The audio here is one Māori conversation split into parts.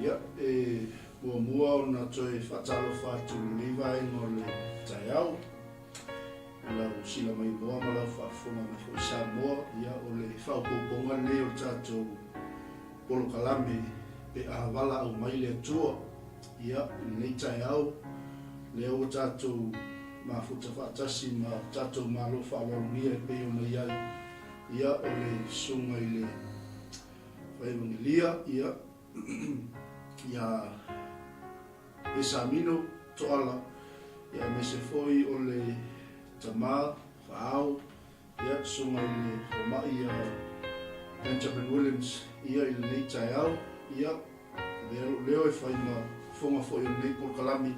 Ia, mua ona toi whatalo whātu liwai no le taiau. Lau sila mai moa ma lau whaafonga mai fo Samoa. Ia o le whaupouponga ne o tātou polo kalame pe ahawala au mai le atua. Ia, nei taiau. Leo o tātou mafuta whaatasi ma tātou malo whaawalungia pe o na iai. Ia o le sunga i le Evangelist. Ia. Ia Pesamino Toala. Ia mese foi o le tama whaau. Ia sunga i le whamai ia 𝚗𝗚𝗏𝗚𝗏𝗡𝗏𝗏. Ia i le nei taiau. Ia leo e whai ma whonga foi o nei polkalami.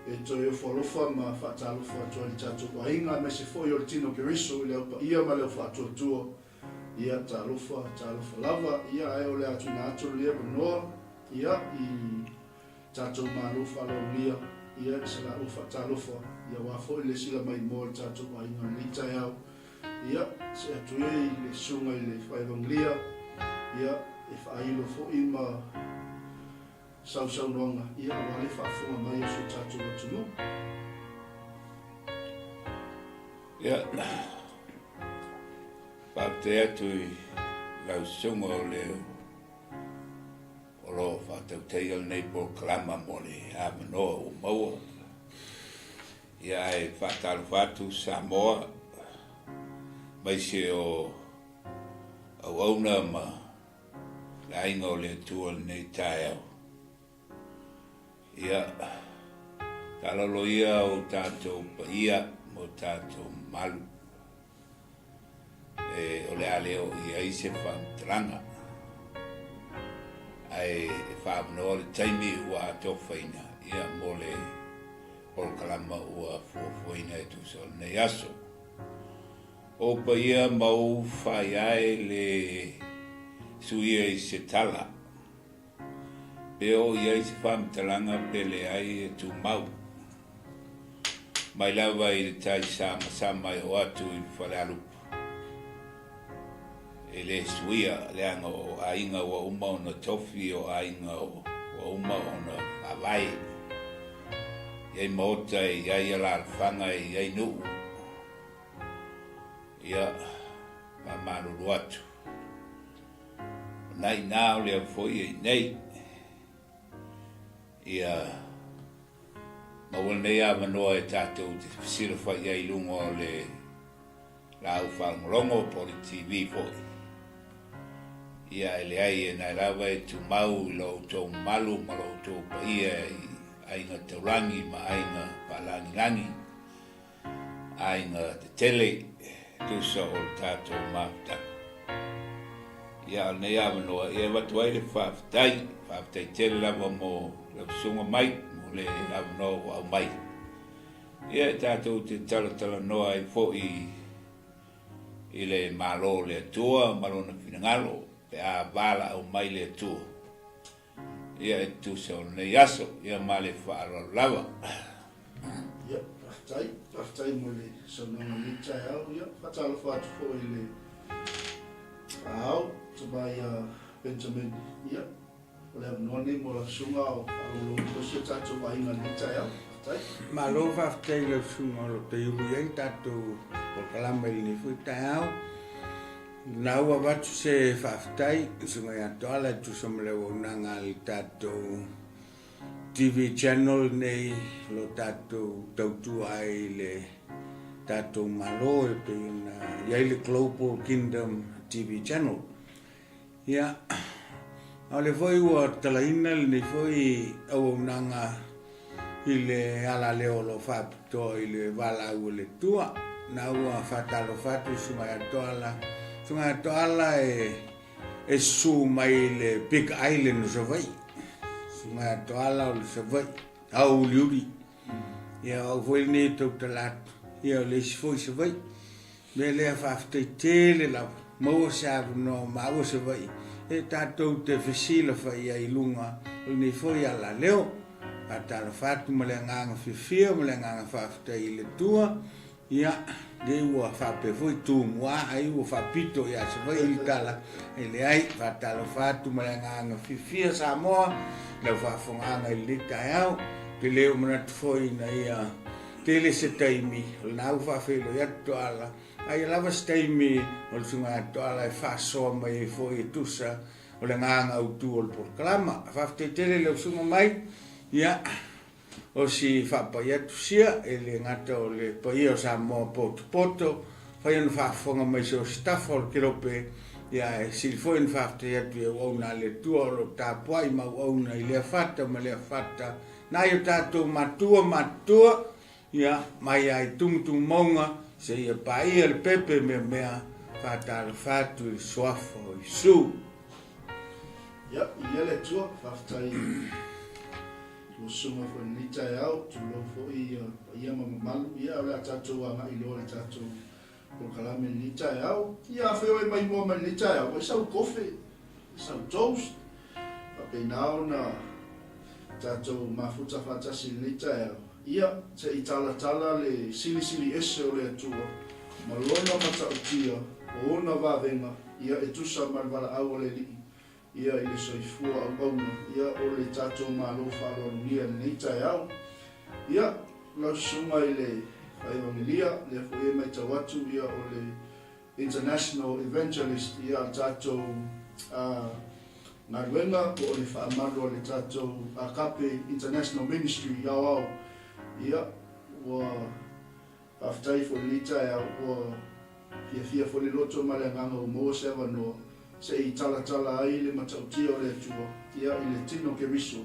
E toi o whalofa ma whaatalofa atua i tātou wahinga. Mese foi o le tino keriso i leo pa ia ma leo whaatua tua. Ia talofa lava. Ia ai o le atu na atu lea manoa. Ia i tātou mālofa launia. Ia se la ufa talofa. Ia wafo i le sila mai mo le tātou wahinga ni taiau. Ia se atu i le sunga i le Evangelist. Ia e whailo fo i ma sau noanga. Ia wale whaafonga mai o su tātou atunu. Ia Pate atu i lau sunga o leo o lo 𝚜𝚘𝚎𝚅 nei po klama mo le amanoa o maua. Ia e whaatalofa Samoa mai se o auauna ma la inga o le atua nei taiau. Ia talalo ia o tātou paia mo tātou malu. O le aleo i aise whamtranga. Ai whamanoa le taimi ua atowhaina. Ia mo le polkalama ua fuafuaina e tusa nei aso. O pa ia mau whai ai le suia i se tala. Pe o i aise whamtranga pe le ai e tu mau. Mai lawa i le tai sama o atu i whalealupu. E le suia leanga o ainga wa uma o na tofi o ainga o wa uma o na awai. Iai maota i iai ala alfanga i iai nuu. Ia mamaruru atu. Nai nao lea foi e nei. Ia mawal nei amanoa e tātou te sirwha iai lungo le lau whangorongo po le TV foi. Ia ele ai e nai rawa e tu mau i lau tau malu ma lau tau paia i ainga taurangi ma ainga palangi ainga te tele tusa o tātou maftaka. Ia nei amanoa ia watu ai le whaftai tele lava mo la sunga mai mo le amanoa o au mai. Ia tātou te tala noa i fo i le malo le atua malona finangalo. Pe a bala au mai le tu. Ia e tu se o nei aso, ia ma le whaaro lava. Ia, paftai mo le sonanga ni taiau, ia, whatalo whatu fo i le au, tabai Benjamin, ia, o le amnoni mo la sunga o alolo kosi tātou wahinga ni taiau, paftai. Malo whaftai le sunga o te ihu iei tātou o kalama ili ni fui taiau. Nau a watu se whaftai, sunga ia Toala tu somle o nanga li tātou TV channel nei lo tātou tautu ai le tātou malo e pe na iai le Global Kingdom TV channel. Ia, au le foi ua talaina le nei foi au nanga i le ala leo lo whapitoa i le wala ua le tua. Nau a whatalo whatu sunga ia Toala. Sunga Toala e su mai le Big Island sa vai. Sunga Toala o le sa vai. Au liuri. Ia au foi ne tau talatu. Ia le si foi sa vai. Me le whaftai tele lau. Maua sabu no maua sa vai. E tātou te whisila whai ai lunga. O ne foi ala leo. Patala whatu ma le nganga whiwhia ma le nganga whaftai i le tua. Ia de ua whape fui tū mua ai ua whapito ia se vai i tala e le ai whatalo whatu malanganga whiwhia sa moa lau whawhonganga i lita au te leo manatu foi na ia tele se taimi o nau whawhelo ia Toala ai lava se taimi o le sunga Toala e whasoa mai e foi e tusa o le nganga au tu o le porkalama whawhte tele leo sunga mai ia o si whapaya tusia e le ngata o le paia o sa moa poto whai anu whawhonga mai se o staff o le kirope ia e silifoi anu whawhte atu e wauna le tua o lo tāpua i mau wauna i lea whata ma lea whata na i o tātou matua ia mai ai tumutumu maunga se ia paia le pepe mea whatala whatu i soafo i su. Ia, ia le tua whawhtai o sunga fo ni tai au tu lo fo ia mamalu ia o le tātou anga i lo le tātou o kalame ni tai au ia fo e mai mo ni tai au e sau kofi sau toast pa pe nao na tātou mafuta fatasi ni tai au ia te i tala le sili ese o le atua malona mata o tia o ona wavenga ia e tusa marwala au o le li ia i le soifua au auna ia o le tātou malo whalonia nei tai au ia lau sunga i le Evangelia le fo e mai tawatu ia o le International Evangelist ia tātou ngaruenga o le whaamaro le tātou Agape International Ministry iau au ia ua whaftai fo le tai au ua fia fo le loto ma le nganga o mo sewa no se i tala ai le matautia o le atua ia i le tino ke riso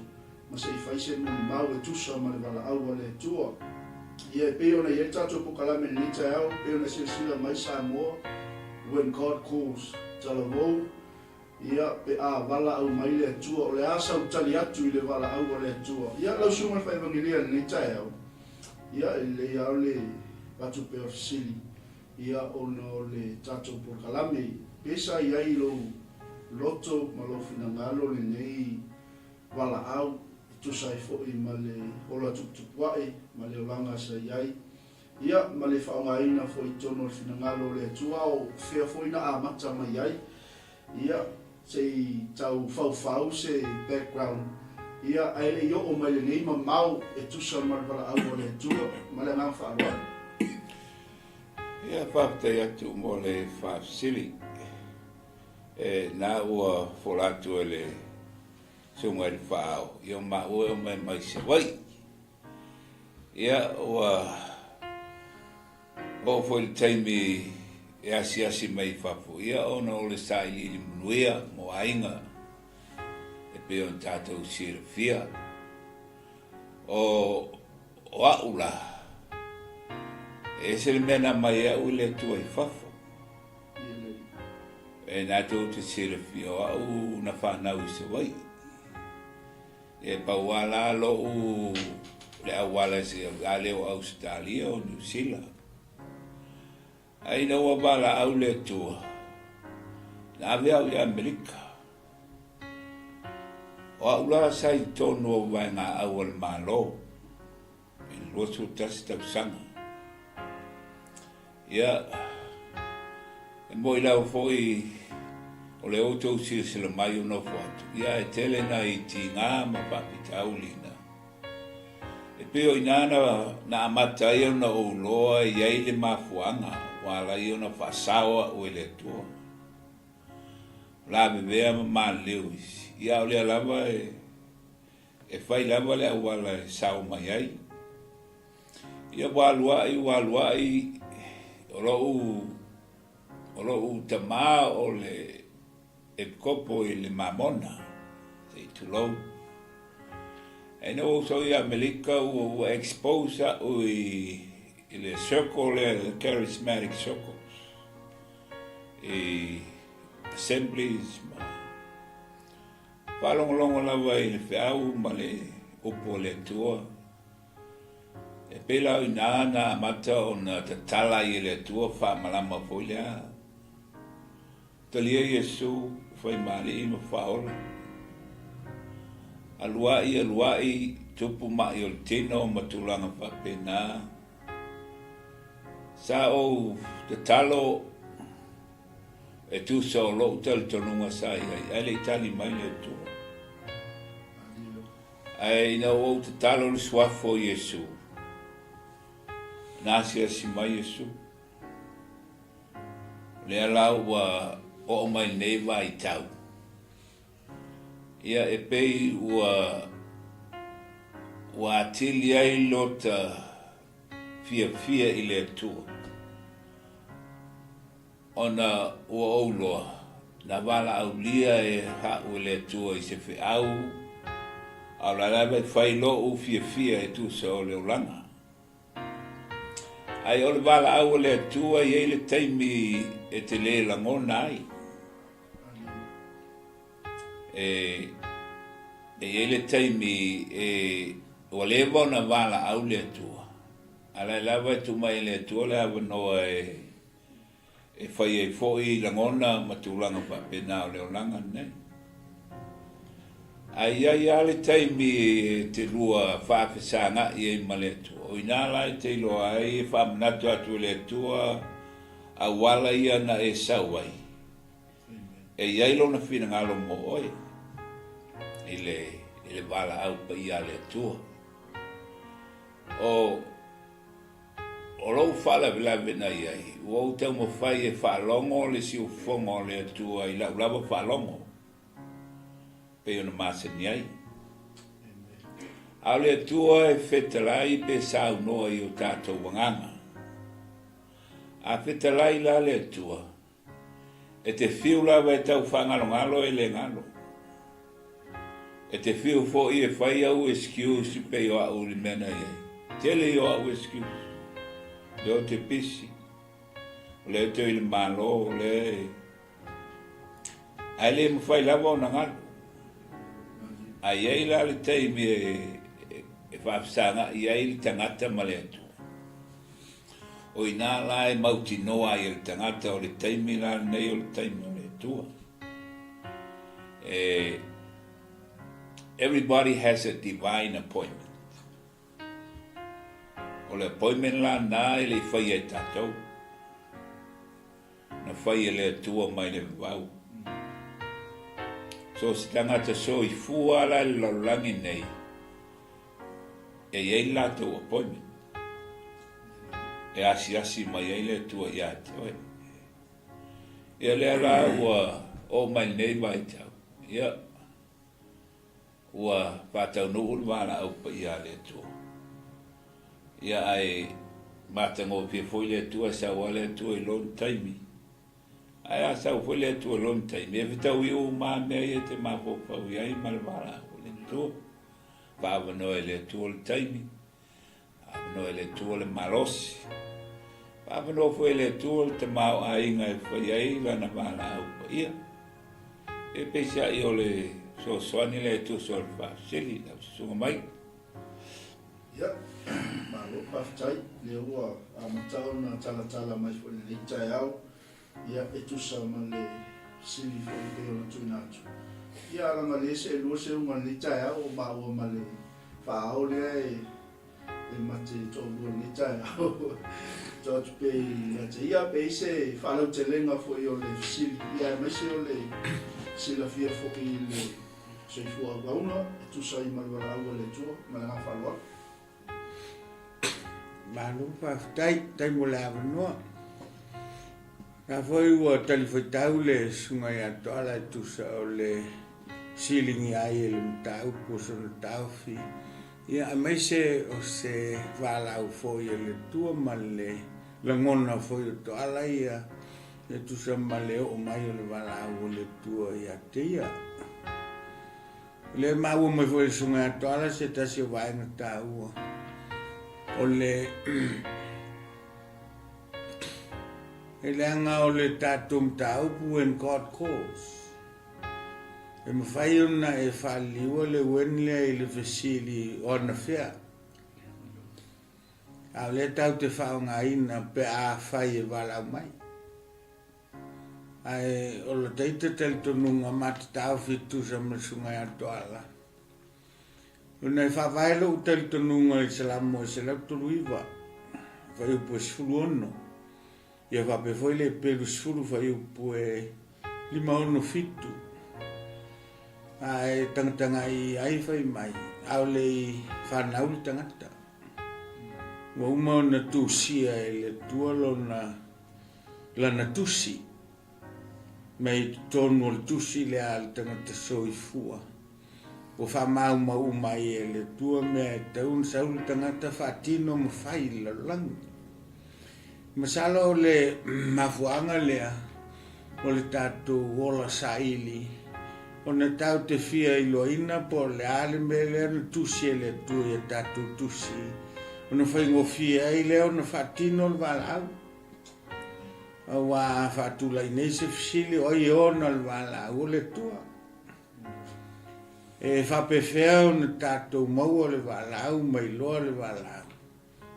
ma se i whaise muni mau e tusa ma le wala au le atua ia e peo na i tātou pokalame ni tai au peo na sila mai sa moa when God calls tala vou ia pe a wala au mai le atua o le asa u tali atu i le wala au o le atua ia lau sunga wha evangelia ni tai au ia i le au le watu pe ofisili ia ono le tātou pokalame pesa i ai lo loto ma lo finangalo le nei wala au tu sai fo i ma le ola tupuai ma le olanga sa iai ia ma le whaongaina fo i tono finangalo le tua o fea fo ina a mata ma iai ia se i tau fau se background ia aile yo o mai le nei ma mau e tusa ma le wala au le tua ma le ngā whaarua ia whaptai atu mo le whaafsili e na ua folatu e le sunga i whaao i o maue o mai se wai ia ua o fo le taimi e asi mai whafu ia ona o le sai i munuia mo ainga e pe on tātou 𝚟𝚒𝚍 o aula e se le mena mai au le tua i whafu e nā tō te 𝚟𝚑 au na whanau i se wai. E pauala lo u le awala se gale o Australia o New Zealand. Ai na ua bala au le tua. Na ave au i Amerika. O aula sai tonu o vai ngā au al malo. I lotu tasi tausanga. Ia e moi lau foi o le auto se le mai no foto ia e tele na i tinga ma papitaulina e peo inana na amata ia na o loa ia i le mafuanga wala ia na fasawa o le tua la bebea ma lewis ia o le lava e fai lava le wala sao mai ai ia walua i o lo tama o le e kopo i le mamona se tulou e no so i Amerika u expose o i le circle le charismatic circles e assemblies ma falongo lava i le feau ma le opo le tua e pela i nana mata o na tatala i le tua fa malama folha talia Yesu foi mali no faola aluai tupu mai o tino matulanga fa pena Sa o te talo e tu so lo tel tonunga sai ai le tali mai le tu. Ai na o te talo le swafo Yesu. Nasia si mai Yesu. Le ala o mai neva I tau. Ia e pei ua atili ai lota fia I le atua. Ona ua ouloa, na wala au lia e hau le atua I se fe au la lawe whai lo u fia e tu sa o le ulanga. Ai o le wala au le atua I le taimi e te le langona ai. E le taimi o le na wala au le atua. Ala lawa tu mai le atua le awa noa e whai e fōi langona matulanga pa pena o le ulanga nei. Ai ale taimi te lua whaafesanga I ma le atua. O inala e te loa ai e whaamanatu atu le atua a wala ia na e sauai. E iailo na whina ngalo mo oi. I le wala au pa ia le atua. O lou whala vilawe na iai. Ua tau mo whai e whaalongo le si ufongo le atua I lau lawa whaalongo. Pe ona masani ai. Au le atua e whetalai pe sau noa I o tātou wanganga. A whetalai la le atua. E te whiu lawa e tau whangalongalo e le ngalo. E te whiu fo I e whai au excuse pe o au le mena iai. Tele I o au excuse. Leo te pisi. Le te I le malo, le... Ai le mwhai lawa o na ngalo. Ai ai la le teimi e whaafisanga I ai le tangata ma le atua. O ina la e mauti noa I le tangata o le teimi la nei o le teimi o le atua. Everybody has a divine appointment. O le appointment la na I le whai e tātou. Na whai e le atua mai le vau. So si tangata so I fua la le laulangi nei. E iei la tau appointment. E asi mai ei le atua I ate. Ia le ala ua o mai nei vai tau. Ia ua whātau nuu wala au pa ia le atua. Ia ai matango pia foi le atua sa wale atua I lon taimi. Ai a sau foi le atua lon taimi. E vitau I o maa mea I te mapopau I ai malwala o le atua. Whaavanoe le atua le taimi. Whaavanoe le atua le malosi. Whaavanoe foi le atua le te mao a inga e whai ai lana wala au pa ia. E peisa I o le so soani le atua so le whaafsili au sunga mai. Ia, malo paftai, le ua a matau na tala mai fo le tai au. Ia e tusa ma le sili fo I peo na tuinatu. Ia alanga le se lua se unga le tai au o maua ma le whaau lea e mate tō lua le tai au. Tō tu pe ia pe se whalau te lenga fo I o le sili. Ia mai se o le sila fia fo I le se fua gauna. E tusa I malwala au le tua, ma le hawhalua. Malu tai mo le avanoa. Na foi ua talifotau le sunga ia Toala tu sa o le silingi ai le mtau puso le taufi. Ia mai se o se walau foi le tua ma le langona foi o Toala ia. E tu sa ma le o mai o le walau le tua ia te ia. Le mau mai foi sunga ia Toala se tasi o vai na tau. O le ele anga o le tatum tau pu en God calls. E mawhai ona e whaliwa le wenlea I le fesili o na whea. Au le tau te whaonga ina pe a whai e walau mai. Ai o le teite tel tonunga mata tau fitu sa masunga ia Toala. Una e whawhaelo tel tonunga I salamo e se lau tolu iwa. Whai upo e sfulu ono. Ia whape foi le pelu suru whai upu e 5 ai tangtanga i ai whai mai au le whanau li tangata wa umau na tusia e le tualo la na tusi mai tonu le tusi le al tangata soifua o whamau mau mai e le tua mea taun saul tangata whatino mawhai la langi masala o le mafuanga lea o le tātou ola saili o na tau te fia i loina po le ale me le na tusi e le tua e tātou tusi o na whaingo fia i leo na whatino le walau a wā whatula i nei se fisili o i ona le walau o le tua e whapewhea o na tātou mau o le walau mai loa le walau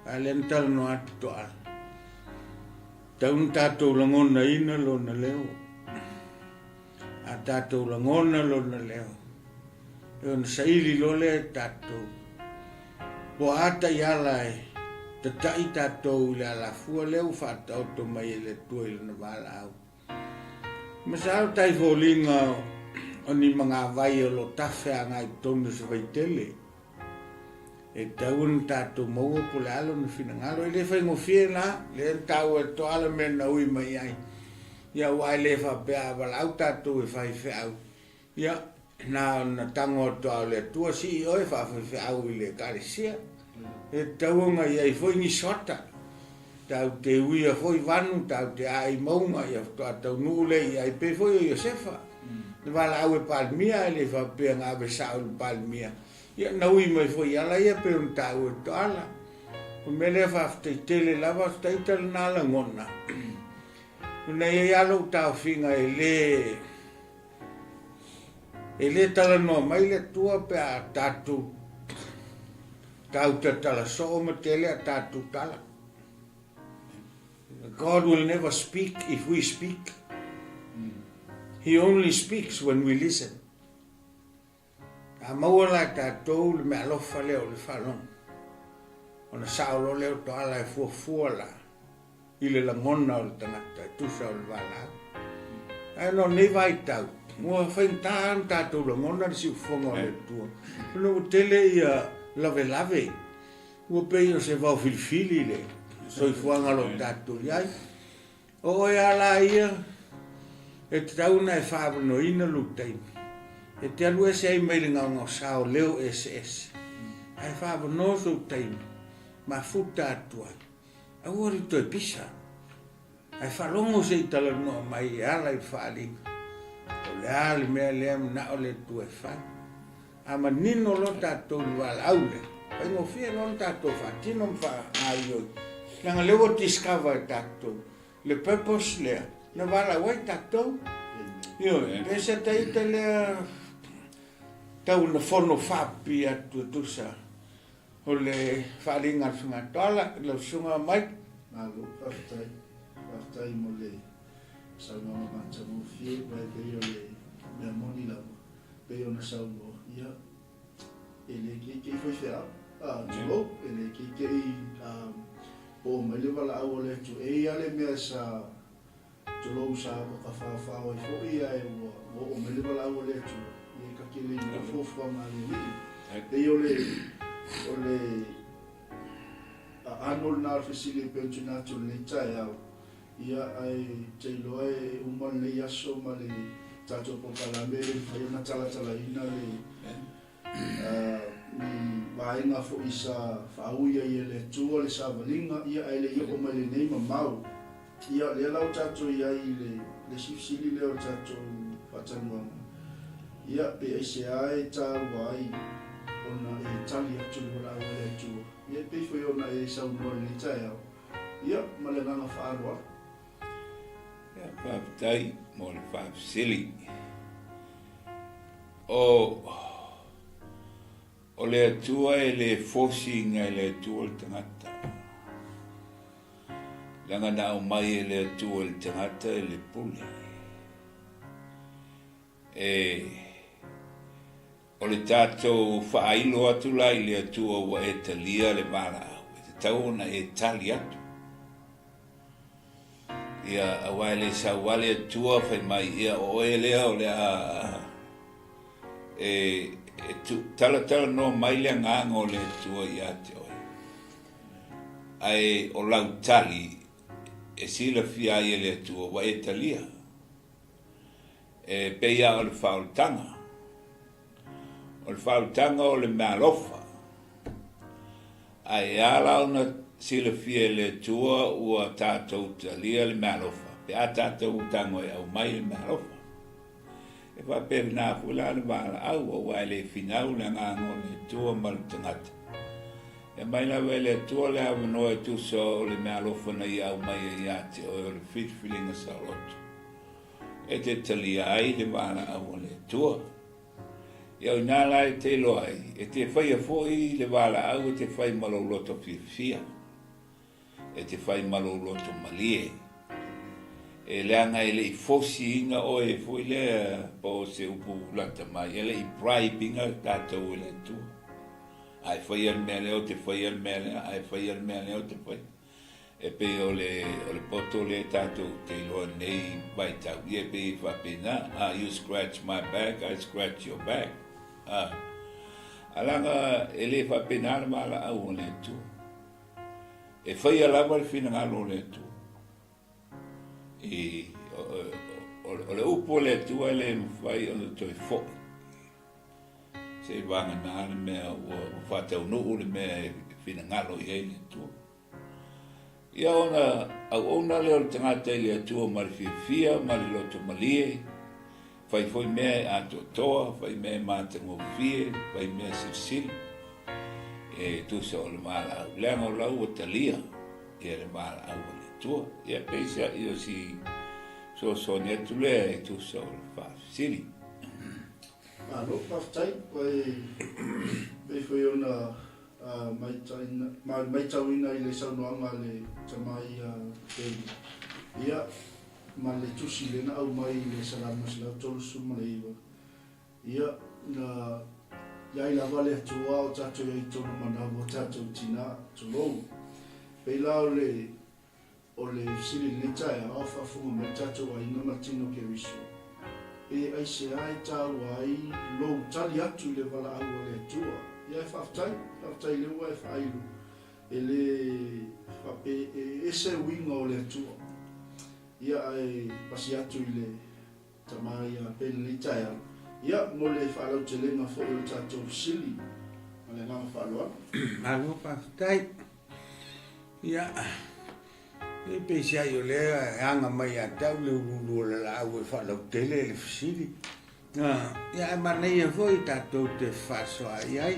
a le ntala no atu Toala taun tātou langona ina lo na leo a tātou langona lo na leo e ona saili lo le tātou po ata i ala e tatai tātou le alafua leo whatau to mai e le tua i na walau masao tai fōlinga o ni mga vai o lo tawhe a ngai tonu se waitele e taun tātou maua po le alo na whinangalo i le whaingo whiena le tau e Toala me na ui mai ai ia wai le whapea walau tātou e whai whiau ia na tango toa le tua si o e whai whiau i le karisia e taunga i ai whaingi sota tau te uia whai vanu tau te ai maunga ia toa tau nule i ai pe whai o Iosefa le walau e palmia e le whapea ngā besau le palmia ia na ui mai foi ala ia pe un tau e Toala o mele whaftai tele lava stai tala nala ngona una ia alo tau whinga e le tala noa mai le tua pe a tātou tau te tala so ma tele a tātou tala God will never speak if we speak He only speaks when we listen a maua la tātou le mea lofa leo le whalong. O na saolo leo Toala e fuafua la. I le langona o le tangata e tusa o le wala. Ai no nei vai tau. Mua whaintaan tātou langona le siufonga o le tua. Puna o tele ia lave lave. Ua pei o se vau filifili le. Soifuanga lo tātou iai. O e ala ia. E tauna e whaavano ina lutaimi. E te alu ese ai mai le ngau sao leo SS. Ai whaava no so taimi. Ma futa atua. A ori to e pisa. Ai whalongo se i tala noa mai e ala i whaalinga. O le ale mea lea mna o le tue whai. A ma nino lo tātou ni wala aule. Pai ngo fia no tātou whatino mwha ai oi. Nanga leo tiskava e tātou. Le purpose lea. Na wala wai tātou. Io, pesa taita lea tau na fono whapi atu tusa o le whalinga sunga Toala le sunga mai Nalo, whaftai mo le saunga mata mo fie mai peo le mea moni lama peo na saumo ia e le kei whai whea tuo e le kei po mai le wala au le tu e ia le mea sa tulo sa ka whawhao i fo ia e o mai le wala au le tu kili na fofa mali e ole anol na fisili pensionato le tsaia ia ai telo e umal le yaso mali tato po kala mere ai na tala ina le ni vai na fo isa fauia ia le tu le savalinga ia ai le o mali nei mamau ia le lau tato ia le sifili le tato fatanua ia pe ese ai wai ona e tali atu wala wala atu ia pe foi ona e sa no ni tsaia ia malanga na whaarua ia whaptai mo le whapsili o le atua e le fosi ngai le atua le tangata langa na o mai e le atua le tangata e le pule o le tātou whaailo atu lai le atua ua e talia le mara au. E te tau na e tali atu. ia awai le sauale tua fai mai ia o leo le tala no mai le ngango le tua ia te oi. Ai o 𝚘𝚙𝚎𝚘𝚘 e sila fia ia le tua wa e talia. E peia o le whautanga. O le whautanga o le malofa. Ai ala ona sila fia le tua ua tātou talia le malofa. Pe a tātou tango e au mai le malofa. E wha pewi nā pula le wala au o wai le finau le ngango le tua ma le tangata. E mai la le tua le au noe tu so le malofa na i au mai e iate o le whitwhilinga sa roto. E te talia ai le wala au le tua. Ia o nāla e te loa ai, e te whai a fōi le wala au e te whai malo loto fia. E te whai malo loto malie. E leanga e le i fosi inga o e fōi lea po se upu lata mai, e le i bribinga tātou e le tua. Ai whai al mea leo te whai al mea lea, ai whai al mea leo te whai. E pe o le poto le tātou te loa nei vai tau. E pe i whapena, you scratch my back, I scratch your back. Alanga e le whapena le mala au o le tu. E whai alawa le whina ngalo le tu. O le upo le tu a le mwhai o le toi fo. Se wanga nā le mea o whatau nuu le mea e whina ngalo i e le tu. Ia ona leo le tangata i le atua ma le fia, ma le loto malie, fai foi mea ato toa, fai mea mātango fie, fai mea silsili, e tusa o le mala au. Leanga o lau o talia, ia le mala au o le tua, ia peisa i o si so netu lea e tusa o le whaafisiri. Alo, paftai, pai foi ona mai tauina i le saunoanga le tamai pēni. Ia, ma le tusi le na au mai le salama sila tolusu ma le iwa. Ia, na iai la vale atua o tato i tono manawa tato tina tolou. Pei la o le sili le tae a whafunga me tato a ina matino ke riso. E ai se ai tau ai lou tali atu le wala au le atua. Ia whaftai le ua e whailu. E le se winga o le atua. Ia ai pasi atu i le tamai a pēne le taia. Ia mo le whalau te lenga fo i o tātou sili. Ma le ngama whaloa. Alo paftai. Ia. E pesi ai o lea e anga mai a tau le urulu o le lau e whalau tele le fisili. Ia e manei e foi tātou te whasoa ai.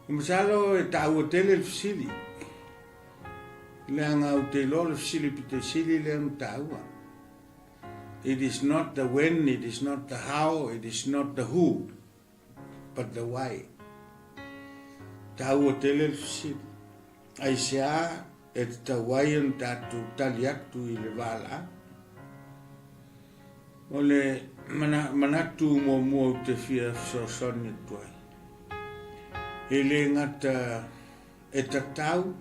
Masalo e tau o tele le fisili. Leanga o te lo le fisili pite sili le mtaua. It is not the when, it is not the how, it is not the who, but the why. Tau o tele le fisili. Ai sea e te tawaian tātou tali atu i le wala. O le manatu mua te fia sosoni tuai. E le ngata e tatau,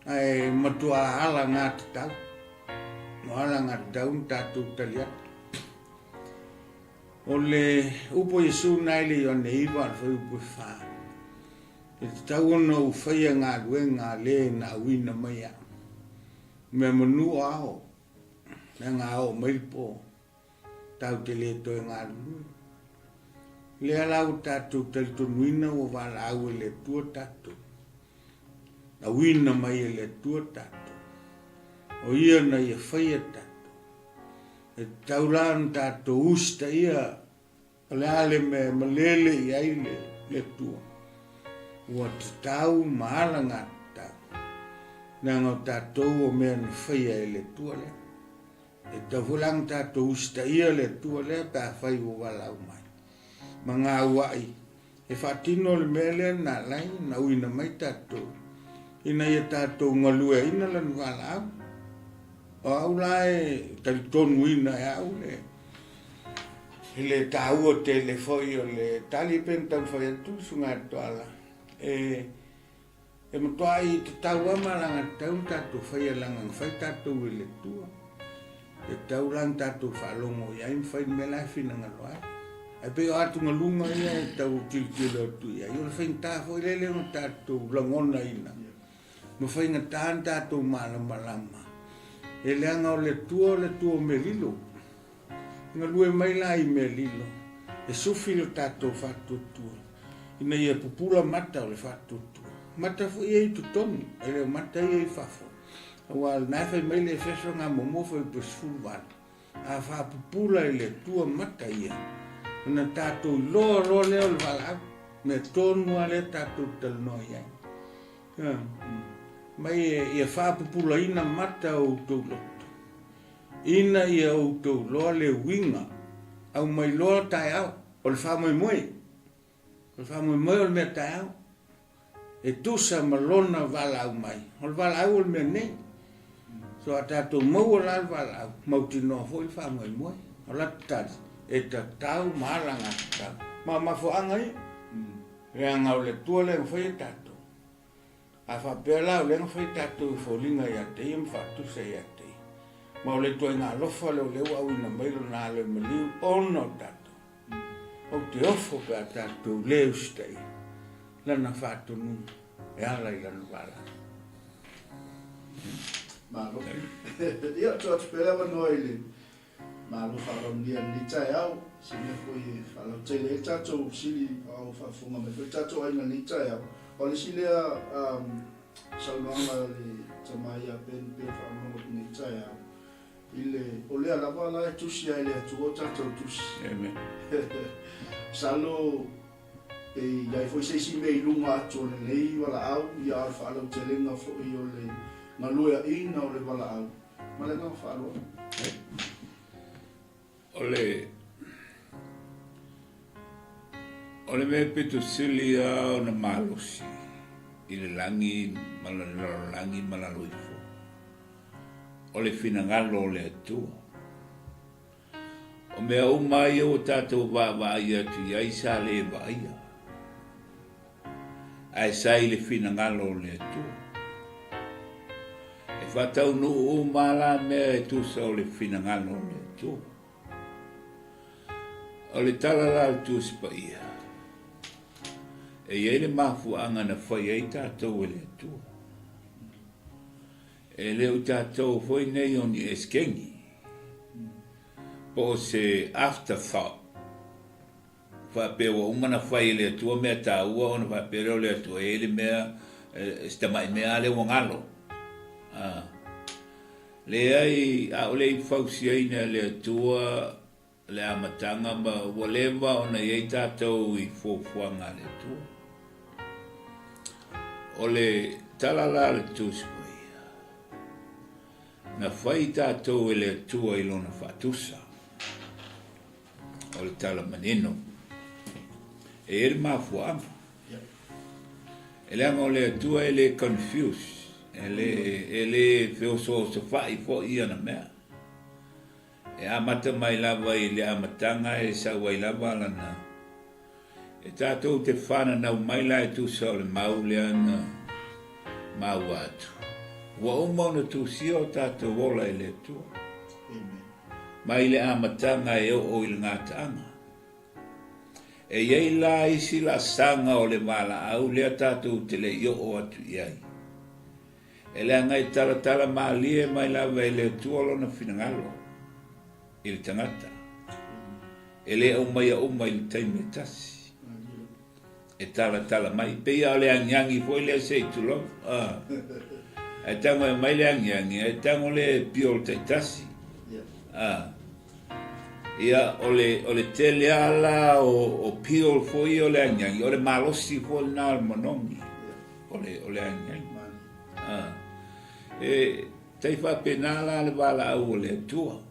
ai matua ala ngata tau. No ala ngata tau tātou tali atu. O le upo Yesu nai le o ne iwa al whai upo wha. E tau ono u whaia ngā ruenga le na wina mai a. Me manu ao. Na ngā ao mailipo. Tau te le toi ngā rui. Le alau tātou tali tonuina o wala au e le tua tātou. Na wina mai e le tua tātou. O ia na ia whaia tātou. E taulan tātou usta ia. Pale ale me malele i aile le tua. Ua te tau maala ngā tau. Nā ngau tātou o mea na whaia e le tua le. E tawhulang tātou usta ia le tua le pā whai o walau mai. Ma ngā wai. E whatino le mele nā lai na uina mai tātou. Ina ia tātou ngalue ina lan walau. O au lai tali tonu ina e au le. E le tāu o te le whai o le tali pentau whai atu sunga Toala. E matoa I te tau ama langa tau tātou whaia langa whai tātou I le tua. Te tau lang tātou whalongo iai mwhai me lai whina ngaloa. Ai pe o atu ngalunga ia e tau kilkilo tu ia. Iora whain tāwho I lele o tātou langona ina. Ma whai ngataan tātou malama. E leanga o le tua me lilo. Ngalue mai lai me lilo. E sufi le tātou whatutua. Ina ia pupula mata o le whatutua. Mata fu ia I tutonu. E leo mata ia I whafo. Awa nai whai mai le wheso ngā momofo I pesfulwan. A whapupula I le tua mata ia. Ina tātou loa leo le wala. Me tonua le tātou talanoa iai. Mai ia whapupula ina mata o tau loto. Ina ia o tau loa le winga. Au mai loa tai au. O le whamoe. O le whamoe o le mea tai au. E tusa malona wala au mai. O le wala au o le mea nei. So a tātou mau o la wala au. Mau tinoa fo I whamoe. O la tari. E ta tau maaranga tau. Ma mafoanga I. Reanga o le tua le mwhai tātou. A whapela o le mwhai tātou I wholinga I a te I mwhatusa I a te. Ma o le tua ngā lofa leo leo au ina mailo nā leo maliu ono tātou. O te ofo pe a tātou leo stei. Lana whātonu e ala I lana wala. Malo. Ia tua tupela wanoa I le. Malo whakaronia ni tai au. Sine foi whalau teile e tātou sili au whafunga me foi tātou aina ni tai au. O le sile a salmanga le tamai a pen whaamau ni tai au. Ile o lea lava la e tusi a ele atu o tātou tusi. Amen. Salo e iai foi seisi me I lunga atu o le nei wala au I a whaalau te lenga fo I o le ngaluea ina o le wala au. Ma le ngā whaalua. O le mea Petusili o na malosi. I le langi malaloifo. O le finangalo o le atua. O mea umai o tātou wāwai atu iai sa le waia. Ai sai le finangalo o le atua. E whatau nu umala mea e tusa o le finangalo o le atua. O le talala o tusipa ia. E iei le mafuanga na whai ei tātou e le atua. E leo tātou foi nei o ni eskengi. Po se afterthought. Whapeo umana whai le atua mea tāua o na whapeo le atua e le mea stamai mea le wangalo. Le ai a o le I whausia ina le atua le amatanga ma walewa o na iei tātou I fōfuanga le atua. O le talala le tusipa ia. Na whai tātou e le atua I lona whatusa. O le tala manino. E ere mafuanga. E le anga o le atua e le confused. E le whioso se whai fo ia na mea. E amata mai lava I le amatanga e sa wai lava lana. E tātou te whana nau mai lai tusa o le mau leana mau atu. Wa umona tusia o tātou wola I le tua. Mai le amatanga e o I le ngātaanga. E iei la isi la sanga o le mala au lea tātou te le io o atu iai. E le angai tala maalie mai lava I le tua lona finangalo. I le tangata. E le umai I le taime tasi. E tala mai. Pe ia o le angiangi foi le sei tu lo. E tango e mai le angiangi. E tango le pio te tasi. Ia o le tele ala o pio foi o le angiangi. O le malosi foi na o monongi. O le angiangi. E tei whapenala le wala au o le tua.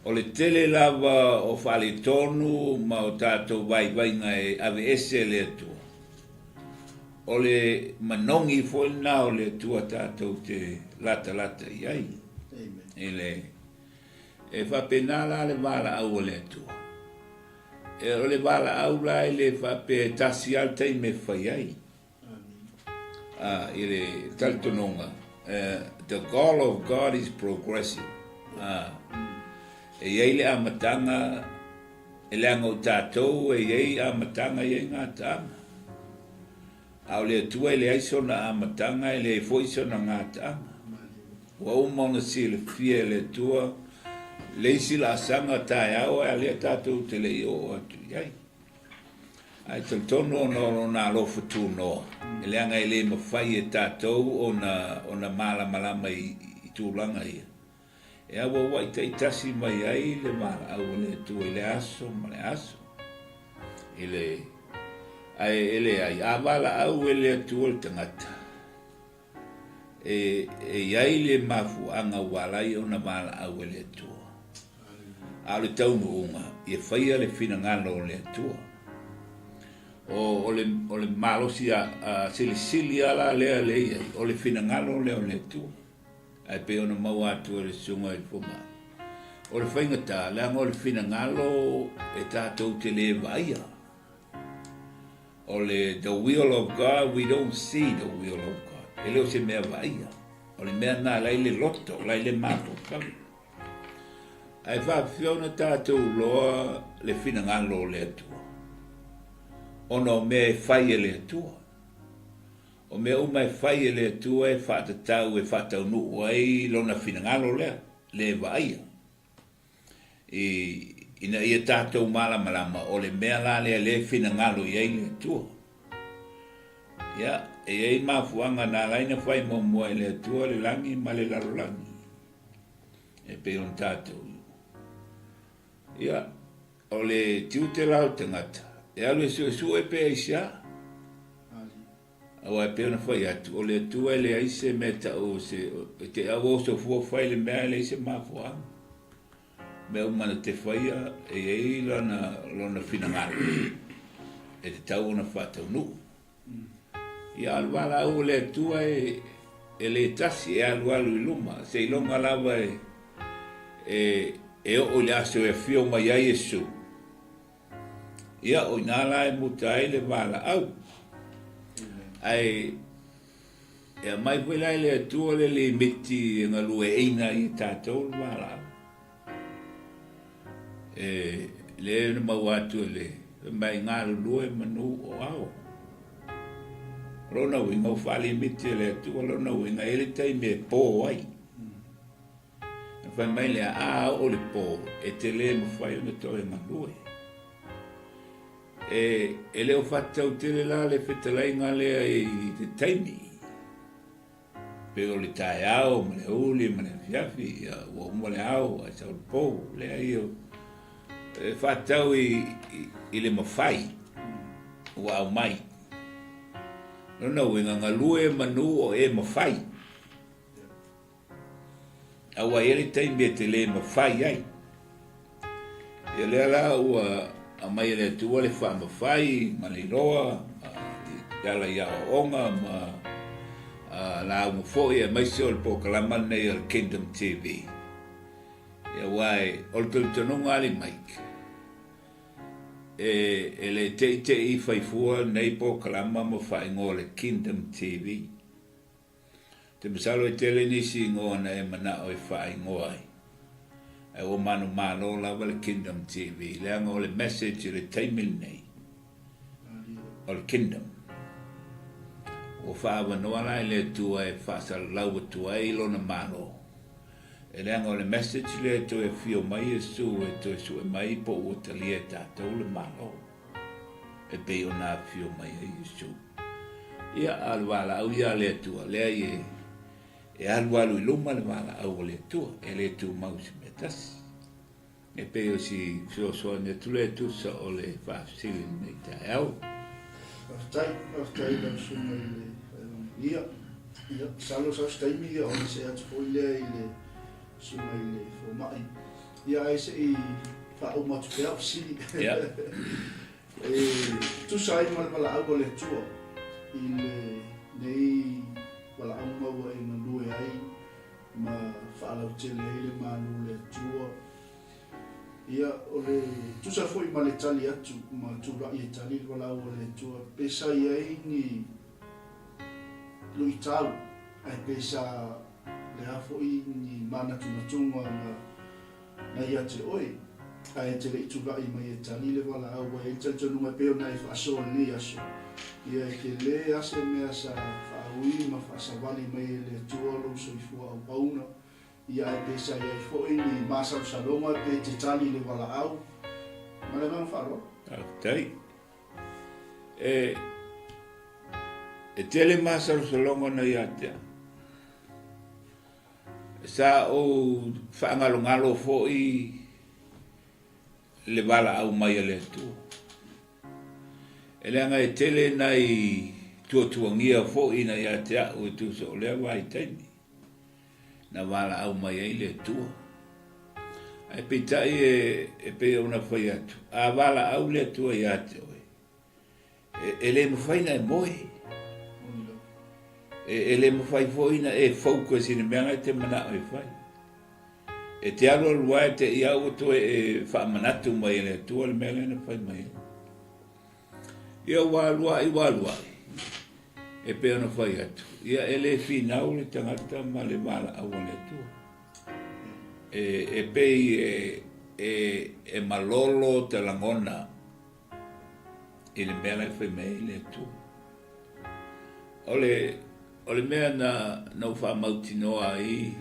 O le tele lava o whale tonu ma o tātou vai nga e ave ese le tua. O le manongi foi na o le tua tātou te lata iai. E whapenala le wala au o le tua. E o le wala au lai le whape tasi altai me whai ai. Ile taltononga. The call of God is progressive. E ele amatanga ele anga tatou e ele amatanga e ngata. Aule tu ele aiso na amatanga ele foi so na ngata. Wa umona sile fiele tua le sila sanga tai au ale tatou te le o atu yai. Ai tono no na lo futu no. Ele anga ele mafai e tatou ona mala malama I tūlanga ia. E awa wai te tasi mai ai le mala au le tu ele aso ma le aso. Ele ai avala au ele atu o tangata. E ai le mafu anga walai ona mala au ele atu. A le taunu unga, e whaia le whina ngano le atu. O le malosi a sili ala lea lea, o le whina ngano lea le atu. Ai pe ona mau atu le sunga I fuma. O le whaingata, lea ngō le whina ngalo e tātou te le vaia. O le the will of God, we don't see the will of God. E leo se mea vaia. O le mea nā lai le loto, lai le mato kami. Ai whawhiona tātou loa le whina ngalo le atua. Ona o mea e whai le atua. O mea uma e whai le atua e whātatau e whātau nuu ai lona whina ngalo lea, le vaia. Ina ia tātou malama o le mea la le whina ngalo I ai le atua. Ia, e ei mafuanga nā laina whai momoa le atua le langi ma le larolangi. E pe on tātou. Ia, o le tiu te lau tangata. E alu e su e pe aisia. Awa e pe ona whai atu. O le atua le aise me ta o se, te awo so fua whai le mea le aise mafuanga. Mea umana te whaia e ei lona whinangaro. E te tau ona whatau nu. Ia aluala au le atua e le tasi e alualu I luma. Se ilonga lava e o le aso e fio mai ai e su. Ia o inala e muta ai le wala au. Ai e mai pwela le atua le miti e ngalu e eina I tātou le wala au. Le na mawatu le mai ngalu lue manu o au. Rona winga o whali miti le atua rona winga ele tai me pō ai. Whai mai le a o le pō e te le mawhai o na toi ngalue. E leo whatau te le la le whetalai ngā lea I te taimi. Pe o le tae au, ma le uli, ma le fiafi, ua uma le au, a sau le pō, lea I o. Whatau I le mawhai, ua au mai. Nona winga ngalue manu o e mawhai. Awa ere taimi e te le mawhai ai. E lea la ua a mai le tua le wha mawhai, ma le roa, yala ia o onga, ma la au mawhoi e mai se o le pokalama nei o Kingdom TV. Ia wai, o le tulutanunga ali Mike. E le te I whaifua nei pokalama mawhai ngō le Kingdom TV. Te masalo e tele nisi ngō na e mana o e whai ngō ai. E o manu malo lava le Kingdom TV. Leanga o le message le taimil nei. O le Kingdom. O whaawa noa lai le tua e whaasal laua tua e ilo na malo. E leanga o le message le to e fio mai e su e to e su e mai po o talia e tātou le malo. E pe o nā fio mai e su. Ia alwala au ia le tua. Lea e alwalu I luma le wala au le tua. E le tu mausi me tasi. E pe o si so ne tu le tu sa o le whaasili nei tae au. Aftai la suma ia salo sa staimi ia o se atu foile ile suma ile fo mai ia ese I fa o matu pe afsili Ia. Tu sai mal au le tua ile nei wala au mau e manue ai ma fa la tele ile manu le tua ia ole tu sa foi male tali atu ma tu ra I tali wala o le tua pesa ia ni lui tau ai pesa le afo I ni mana tunatunga na ia te oi ai te le tuga I mai e tali le wala au e te tunga peo na I whaaso ni aso ia ke le ase mea sa whaui ma whaasawali mai le tuolo so I fua au pauna ia ai pesa ia I fo ni masau salonga pe te tali le wala au ma le ngang wharo tai e tele masau salonga na ia te sa o whaangalo fo I le wala au mai le tu. E leanga e tele nai tuatuangia fo I na ia te au e tu so lea wai taini. Na wala au mai le tu. Ai pitai e pe una whai atu. A wala au le tu ia te oe. E le mwhaina e moe. E le mwhai fo ina e focus ina meanga te mana o e whai. E te alo lua e te ia o to e whaamanatu mai le tua le mea lena whai mai. Ia wālua I. E pēo na whai atu. Ia e le whinau le tangata ma le mala au le tua. E pei e malolo te langona I le mea le whai mai le tua. O le mea na whamautinoa I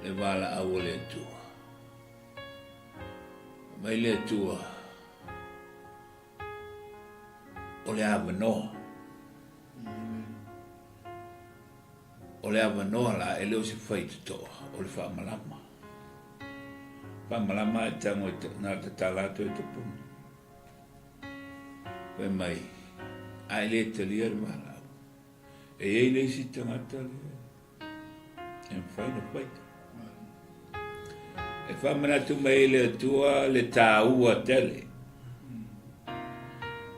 le wala au le tua. Mai le tua. O le awanoa. O le awanoa la e leo se whai tutoa. O le whamalama. Whamalama e tango na te talato e te puni. Wai mai. Ai le te lia le wala au. E ei nei si tangata le. E mwhai na whai. E whamanatu mai le tua le tāua tele.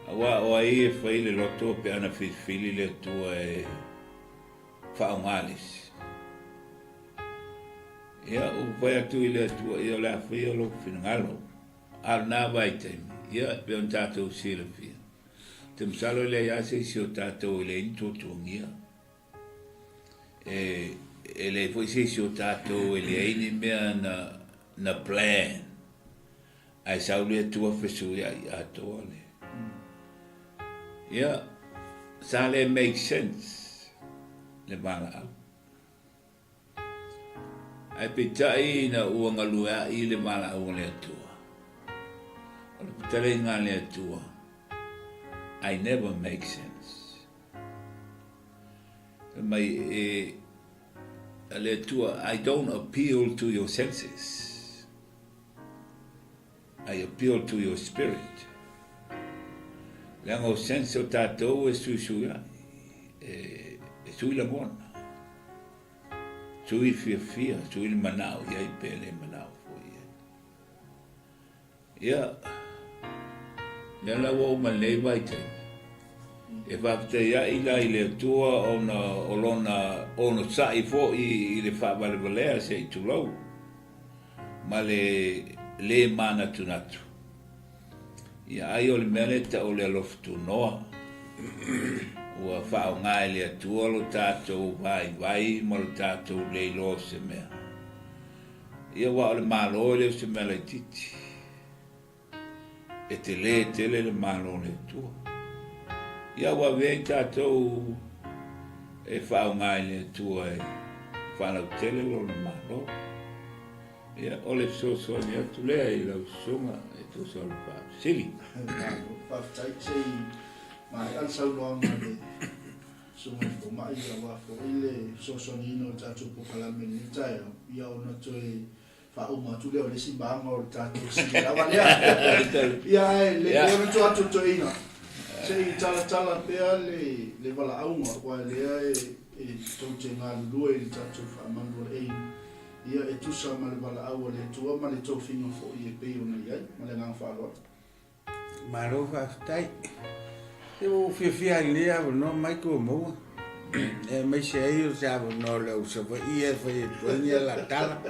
Awa o ai e whai le loto pe ana whiwhili le tua e whaungalis. Ia o whai atu I le tua I o le awhai o lo whinangalo. Al nā vai taimi. Ia pe on tātou sila whia. Te msalo le iase si o tātou I le into tuangia. E le fwai si o tātou I le aini mea na plan. Ai saule tua fesu ia I atoa le. Ia, sa le make sense. Le mala au. Ai pitai na uanga lua I le mala au le atua. O le pitale ngā le atua. I never make sense. Mai le atua, I don't appeal to your senses. I appeal to your spirit. Lango sense o tātou e suisuia. E sui la mona. Sui fia, sui le manao. Iai pele manao fo ia. Ia. Ia la wau ma lei vai tai. E whapte ia I la I le tua ono sai fo I le whapale valea se I tulau. Ma le mana tunatu. Ia ai o le mele ta o le alofu noa. Ua whao ngai le atua lo tātou vai ma lo tātou leilo se mea. Ia wa o le malo le se mea le titi. E te le malo le tua. Ia wa vei tātou e whao ngai le atua e whanau tele lo le malo. Ia o le soso ni atu lea I lau sunga e to so le pa sili. Whaftai sei mai al sau loanga le sunga fo mai I wa fo I le soso ni no tātou pokalame ni tai ia ona toi whauma tu leo le simbanga o tātou sili lawa lea. Ia le ona tu atu toi ina. Sei tala pea le wala aunga wa lea e tau te ngā lua I tātou whaamanu le eina. Ia e tusa ma le wala au le tua ma le tau whinga fo I e pei ona iai, ma le ngang wharoa. Maro whaftai. E o whiawhia I lea no mai kua moa. E mai se ei o se awa no leo sa wa I e whai e tuangia la tala.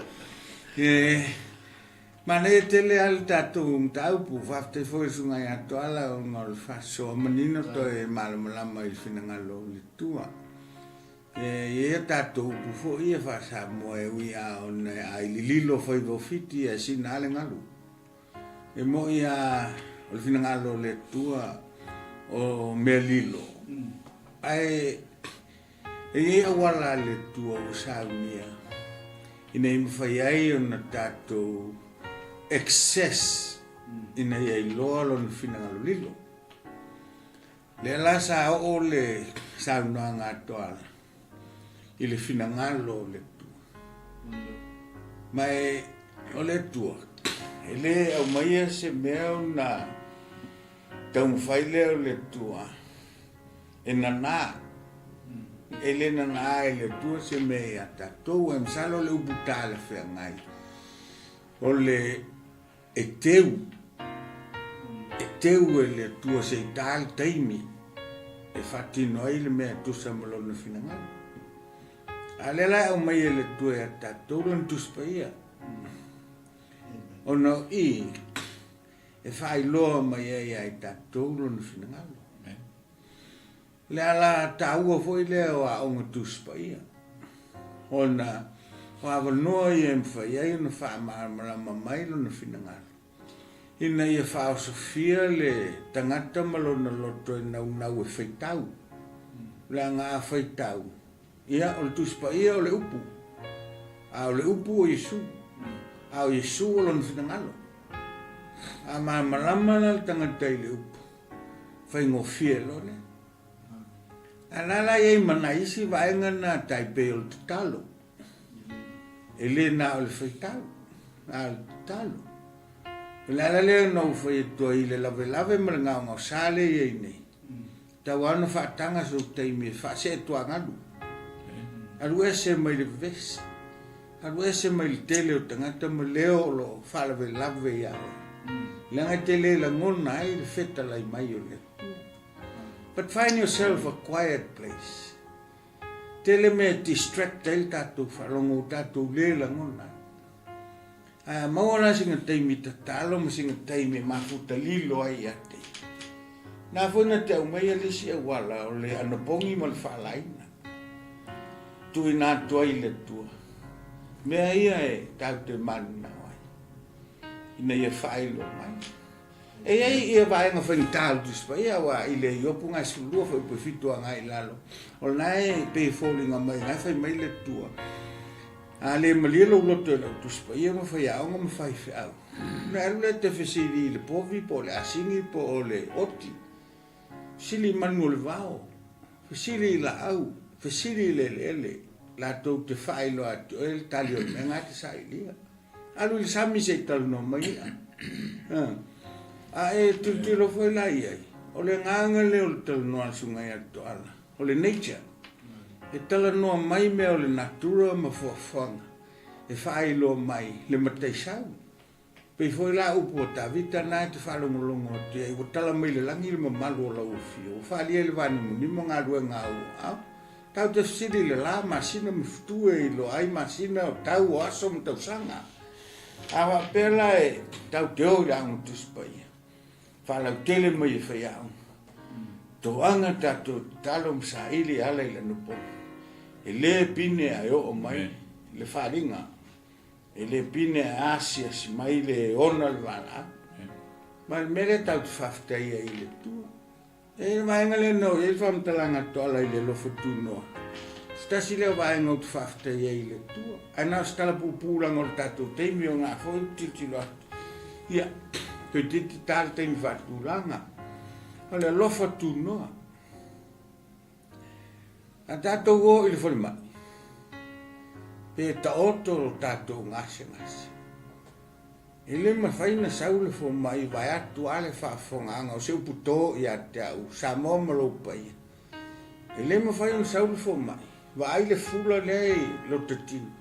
Ma ne tele al tātou mtau pu whaftai fo e sunga I atoala o ngā le whasoa manino to e malamalama I whina ngalo le tua. Ia tātou upu fo ia whasa moe ui a ona ai lililo whaivofiti a sina ale ngalu. E mo ia o le fina ngalo le tua o mea lilo. Ai e ia wala le tua o saunia. Ina ima whai ai o na tātou excess ina ia i loa lo na fina ngalo lilo. Le la sa o le saunua ngā toala. I le fina ngalo le tua. Mai o le tua. E le au maia se mea na tau mwhai leo le tua. E nana. E le nana e le tua se mea tatou. E msalo le ubuta le whea ngai. O le e teu. E teu e le tua se i tāli taimi. E whatino ai le mea tusa malona fina ngalo. Alela au mai le tua e tatou lan tuspa ia. O no i e whai loa mai ai tatou lan fina ngalo. Le ala taua foi leo a onga tuspa ia. O na wawanoa i e mwhai ai na whamarama mai lan fina ngalo. Ina ia whao sofia le tangata malona loto e nau e whaitau. Le ngā whaitau. Ia o le tuspa ia o le upu. A o le upu o Yesu. A o Yesu o lona fina ngalo. A malama na tangata i le upu. Whai ngofia lone. A lala iei manaisi vaenga na taipe o le tatalo. E le na o le whaitau. A o le tatalo. E lala leo nau whai e tua i le lave ma le ngao sale iei nei. Tau ana whaatanga so teimi e whaase e tua ngalu. Alu ese mai le vese. Alu ese mai le tele o tangata ma leo lo whalave lave ia. Langa tele la ngona ai le feta lai mai o le. But find yourself a quiet place. Tele me distract el tatu whalongo tatu le la ngona. Maora singa teimi tatalo ma singa teimi mafuta lilo ai ate. Na funa te au mai alisi e wala o le anapongi ma le whalaina. Tui nā tua i le tua. Mea ia e tau te manu na wai. Ina ia whaelo mai. E ai ia vaenga whaintālu tuspa. Ia wa i le iopu ngai skulua whai pu fitua ngai lalo. O nai pe falling mai ngai whai mai le tua. A le malilo loto e lau tuspa. Ia ma whai aonga ma whai whiau. Na aru le te whesiri i le povi po le asingi po o le oti. Sili manu o le vao. Whesiri i la au. Whesiri le lele, la tau te whaelo atu, e le tali o me ngā te sailia. Alu i sami se talu no mai ia. A e tutiro whai lai ai. O le nganga leo le talu noa sungai atu ala. O le nature. E tala noa mai mea o le natura ma fuafuanga. E whaelo mai le matai sau. Pei foi la upu o ta vita nai te whalongolongo atu. E o tala mai le langi le mamalu o la ufio. O whalia le vani munimo ngā rua ngā au. Tau te fsiri le la masina mifutue i lo ai masina o tau o aso ma tau sanga. Awa pela e tau te oi rangu tuspai. Whalau tele mai e whaiau. Toanga tato talo msa ili ala ila nupo. E le pine a o mai, le wharinga. E le pine a asia si mai le ona le wala. Ma mere tau te whaftai a ile tua. E vaenga le no, e whamtalanga toala i le lofa tūnoa. Stasi leo vaenga o te whafta i le tua. Ai nā stala pūpūranga o le tātou teimi o ngā whoi titilo atu. Ia, koe titi tāle teimi whatūranga. O le lofa tūnoa. A tātou o i le whori mai. Pe ta oto o tātou ngase ngase. E le mawhaina saule fo mai vai atu ale whawhonganga o seu puto i ate au, sa momalo pai. E le mawhaina saule fo mai, wa ai le fula lei lo te tinu.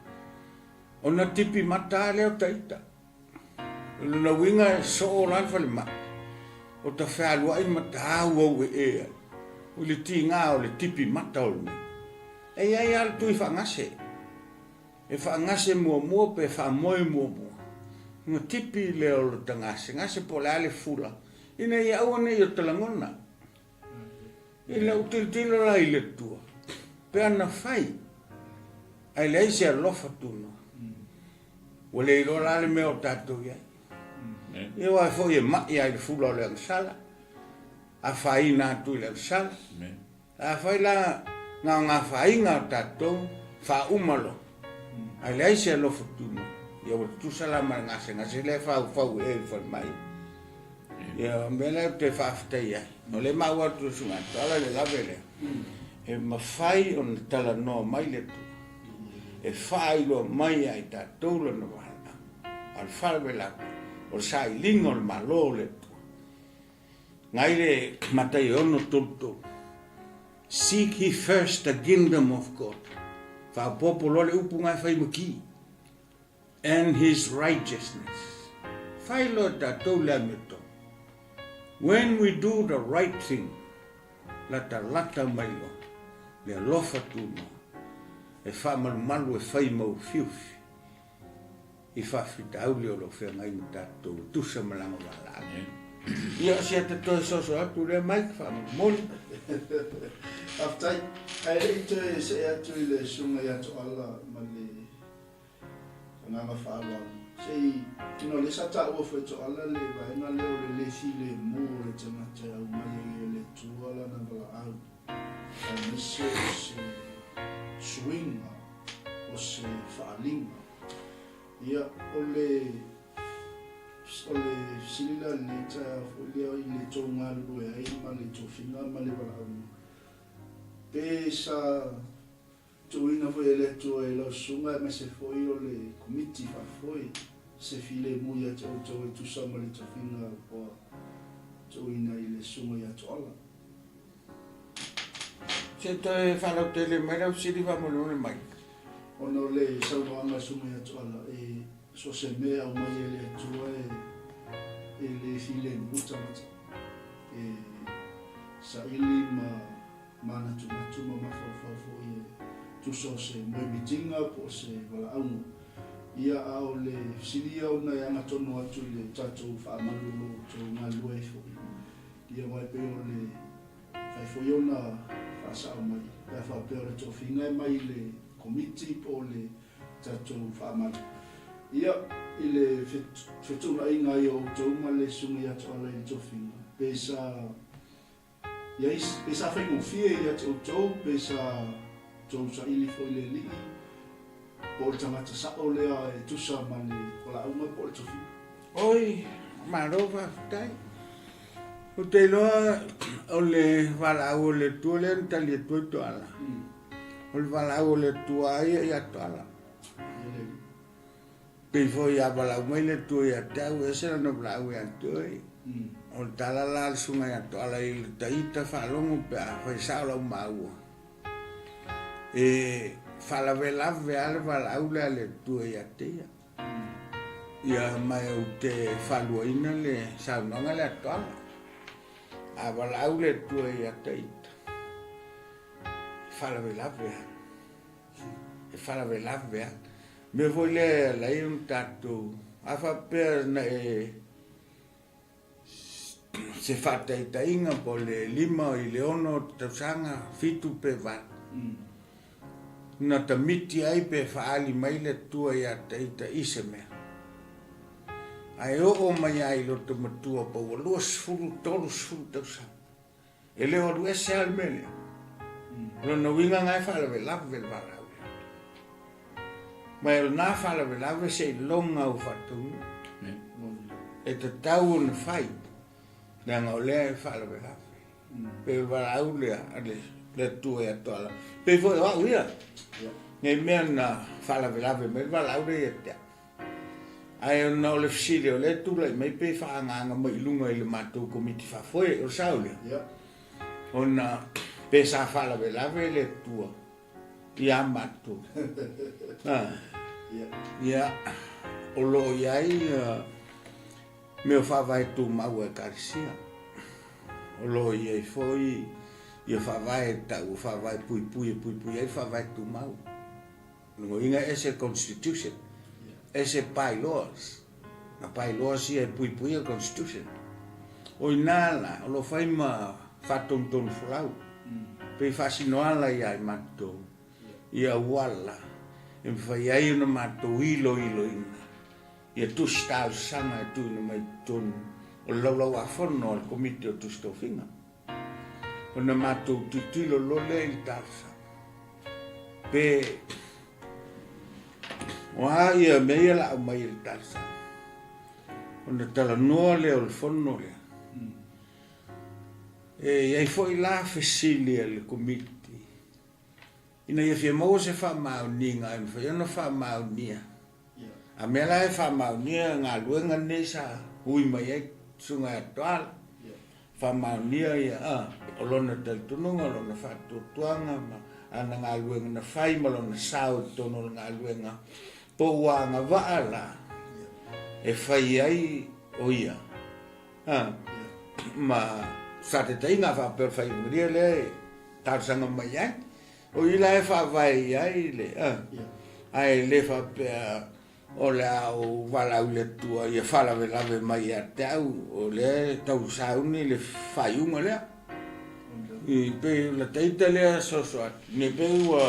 O na tipi mata leo taita. O na winga so o lan whale mai. O ta whalua i mata au au e ea. O le ti ngā o le tipi mata o le. E ai al tui whangase. E whangase mua pe whamoe mua. Nga tipi leo lo tangase, ngase po le ale fula. Ina ia aua nei o talangona. I leo tiltilo la i le tua. pe ana fai ai lei se alofa tunu o le ilo la le meo tatou ia ia wa fo ia ma ia le fula le sala a fai na tu le sala a fai la nga fai nga tatou fa umalo ai lei se alofa tunu ia o tu sala ma nga se le fa e fa mai ia mele te fa ia no le ma wa tu sunga ala le la vele e mawhai o na tala noa mai le tu. E whai loa mai ai ta tōla na wahana. Al whawe la o sai lingo le malo le tu. Ngai le matai ono tōtō. Seek ye first the kingdom of God. Wha popolo le upu ngai whai maki. And his righteousness. Whai loa ta tōla me tō. When we do the right thing, lata mai loa. Le alofa tūna, e whamalu e whai mau whiuwhi. I whawhita auli o lo whea ngai mi tātou, tusa malanga wala. Ia si ata toi soso atu rea mai, whamalu moli. Aftai, ai rei toi se atu i le sunga i atu ala ma le nganga whaala. Sei, kino le sata ua whai to ala le vaenga leo le si le mō le tangata au mai e le tuala na wala au. A mese o se swinga, o se whaalinga. Ia o le silila le ta folea i le tō ngāru e ai ma le tō whinga ma le wala au. Pe sa tōina foi e le tō e lau sunga e mese foi o le komiti wha foi se file muia te o tō e tusa ma le tō whinga o tōina i le sunga i atu ala. Se toi whanau te le mai rau siri whamolo le mai. Ono le saunoanga sunga i atu ala e so se mea o mai e le atua e le file mutamata. E sa ili ma natu ma mawhawhawho e tuso se moe mitinga po se wala aunga. Ia ao le siria o na anga tono atu le tatou whaamalolo tō ngā lua e fo. Ia mai pe o le whaifoiona whaasao mai. Pea whapea le tō whingai mai le komiti po le tatou whaamalo. Ia i le whetuna inga i o tōuma le sunga i atu ala i tō whinga. Pesa whaingo fie i atu o tō, pesa tō sa ili fo i le li. Po le tangata sao lea e tusa ma le wala aunga po le tō whinga. Oi, marowa tai. O te loa o le walau o le tua le ntali e tui toala. O le walau o le tua ia i a toala. Pei foi a walau mai le tua i a tau e sera no walau i a tui. O le tala la le sunga i a toala i le taita whalongo pe a whai saola o maua. E whalawe lawe ale walau le a le tua i a teia. Ia mai o te whaluaina le saunanga le a toala. A walau le tua i a teita. Whalawe lawe. E whalawe lawe. Me voi le lai un tātou. A whapea na e se whataita inga po le 5 i le 1 tausanga fitu pe wat. Na ta miti ai pe whaali mai le tua i a teita ise mea. Ai o mai ai lo te matua pa wa luas furu tolus furu tausa. E leo alu e se almele. Lo na winga ngai whalawe lawe walau. Mai na whalawe lawe se longa u whatunga. E te tau na whai. Na ngau lea e whalawe lawe. Pe walau lea le tua e atoala. Pe fo wa uia. Ngai mea na whalawe lawe me walau lea e tea. Ai no le fsile o le tula mai pe whaanganga mai lunga i le mātou komiti whafoe o saule. Ona pe sa whalawe lawe le tua i a mātou. Ia o lo iai me o whawai tu mau e karisia. O lo iai foi i o whawai tau, whawai pui ai whawai tu mau. Ngo inga ese constitution. Ese bylaws. Na bylaws ia pui a constitution. O inala, o lo fai ma whatonton fulau. pe fasinoala ia I matou ia wala e fai ai na matou ilo ina ia tusi tausaga e tuina mai tonu o laulau afono o le komiti o tusi taufiga ona matou tuitui lolole I le tausaga pe wa ia mea la mai le tausaga ona talanoa lea o le fono lea e ai foi la fesili le komiti ina ia fia mau se whamauninga e fai ana whamaunia a mea la e whamaunia ngā luenga nesa hui mai e sunga e Toala whamaunia ia o lona taltununga o lona whatutuanga ma ana ngā luenga na whai ma lona sao tono ngā luenga po wanga waala e whai ai o ia ma sa te tainga whapel whai muria le tarsanga mai ai o ila e whawai ai le ai le whapea o le au walau le tua ia whalawe lawe mai a te au o le tau sauni le whaiunga lea I pe la teita lea sosoat ne pe ua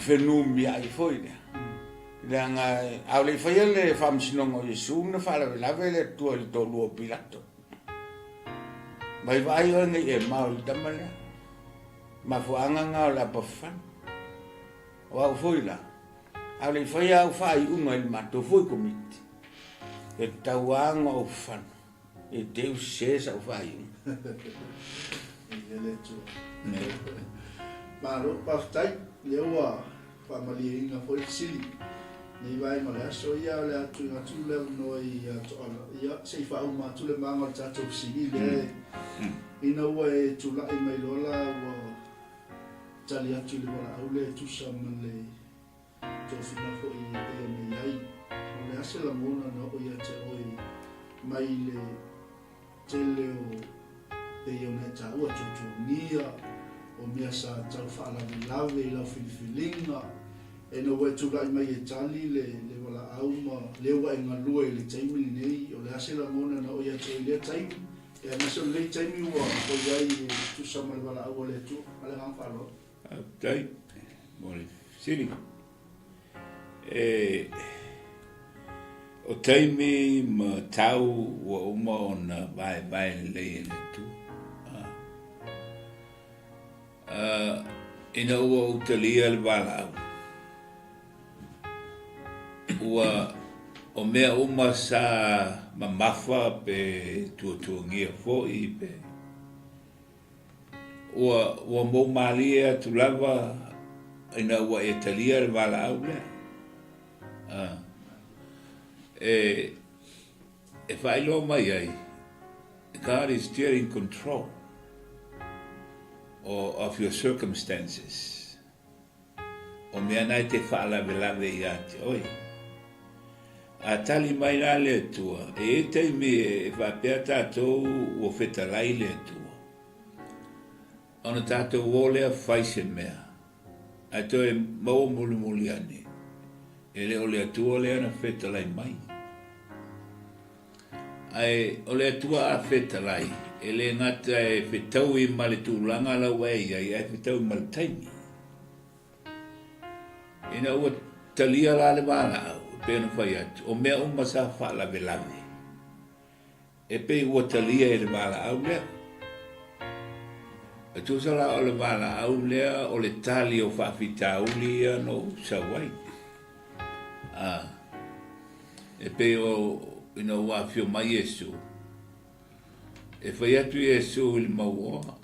whenumi ai foi lea lea ngā au le whaia le whamsinongo Jesu na whalawe lawe le tua le tolu o Pilato mai vai o ngai e mau I tama lea ma fuanga ngā o la pawhan o au foi la au le whaia au whai unga I mato foi komiti e tauanga o whanu e Deus sesa au whai unga Maro paftai le ua famali inga foi sili ni vai ma le so ia le atu na tu le no ia Toala ia se fa uma tu le manga tato sili le ina ua e tu la I mai lola wa tali atu le wala au le tu sa le to fina fo I e me ai le ase la mona no o ia te oi mai le tele o te iona ta ua tutunia o mea sa tau whaalawe I lau whiliwhilinga e no wai tukai mai e tali le wala auma le wa e ngalua I le taimili nei o le ase la mona na o ia te lea taimi e anase o le taimi ua o iai e tusama le wala aua le tu ale hangwhalo tai mole sili o taimi ma tau ua uma ona vai le tu ina ua utalia le wala ua o mea uma sa mamafa pe tuatuangia fo'i pe ua mo malia tu lava ina ua e talia le wala au lea e whailo mai ai God is still in control of your circumstances. O mea nai te whaalawe I ate, oi. A tali mai nā le tua, e teimi e whapea tātou o whetalai le tua. Ona tātou o lea whaise mea. A to e mau muli ane. E le o lea tua lea na whetalai mai. Ai o lea tua a whetalai. E le ngata e whetau I male tūlanga la wei ai e whetau I male taimi. Ina ua talia la le wala au, pēna whai atu, o mea uma sa whaalawe lawe. E pe ua talia e le wala au lea. E tūsala o le wala au lea o le tali o whawhitauli ia no sa wai. E pe o ina ua whio mai Jesu. E whai atu Jesu I mau oa.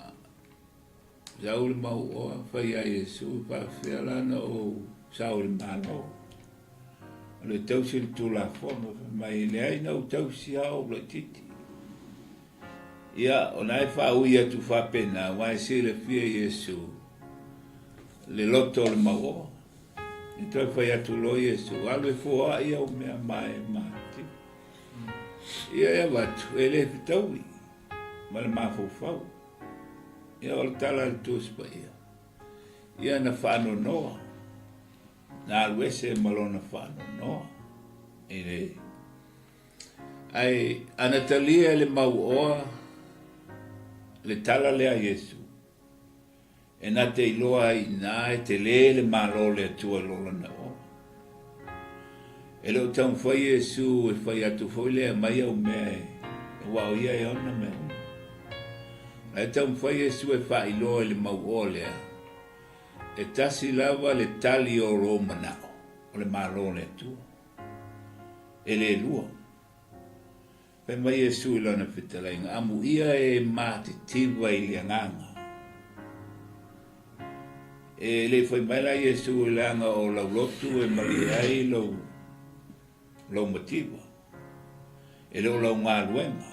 Zau le mau oa, whai a Jesu, whawhiala na o sao le mano. Le tausi le tula whonga, mai le aina o tausi au le titi. Ia, o nai whaui atu whapena, wai se le fia Jesu. Le loto le mau oa. I toi whai atu lo Jesu, alwe fua ia o mea mai mati. Ia e watu, e le fitaui. Ma le mawhau. Ia o le tala le tūspa ia. Ia na whano noa. Nā alwese malona whano noa. Ere. Ai, anatalia le mau oa. Le tala lea Jesu. E nā te iloa I nā e te le malo le atua lola na o. E leo tau whai Iesu e whai atu whai lea mai au mea e wao ia e ona mea. E tau whai Iesu e whai iloa le mau o lea. E tasi lava le tali o Roma nao, o le malo le atua. E le lua. Pe mai Iesu I lana whitalainga, amu ia e mati tiva I le anganga. E le whai mai la Iesu I langa o lau lotu e mari ai lau mativa. E le o lau ngā luenga.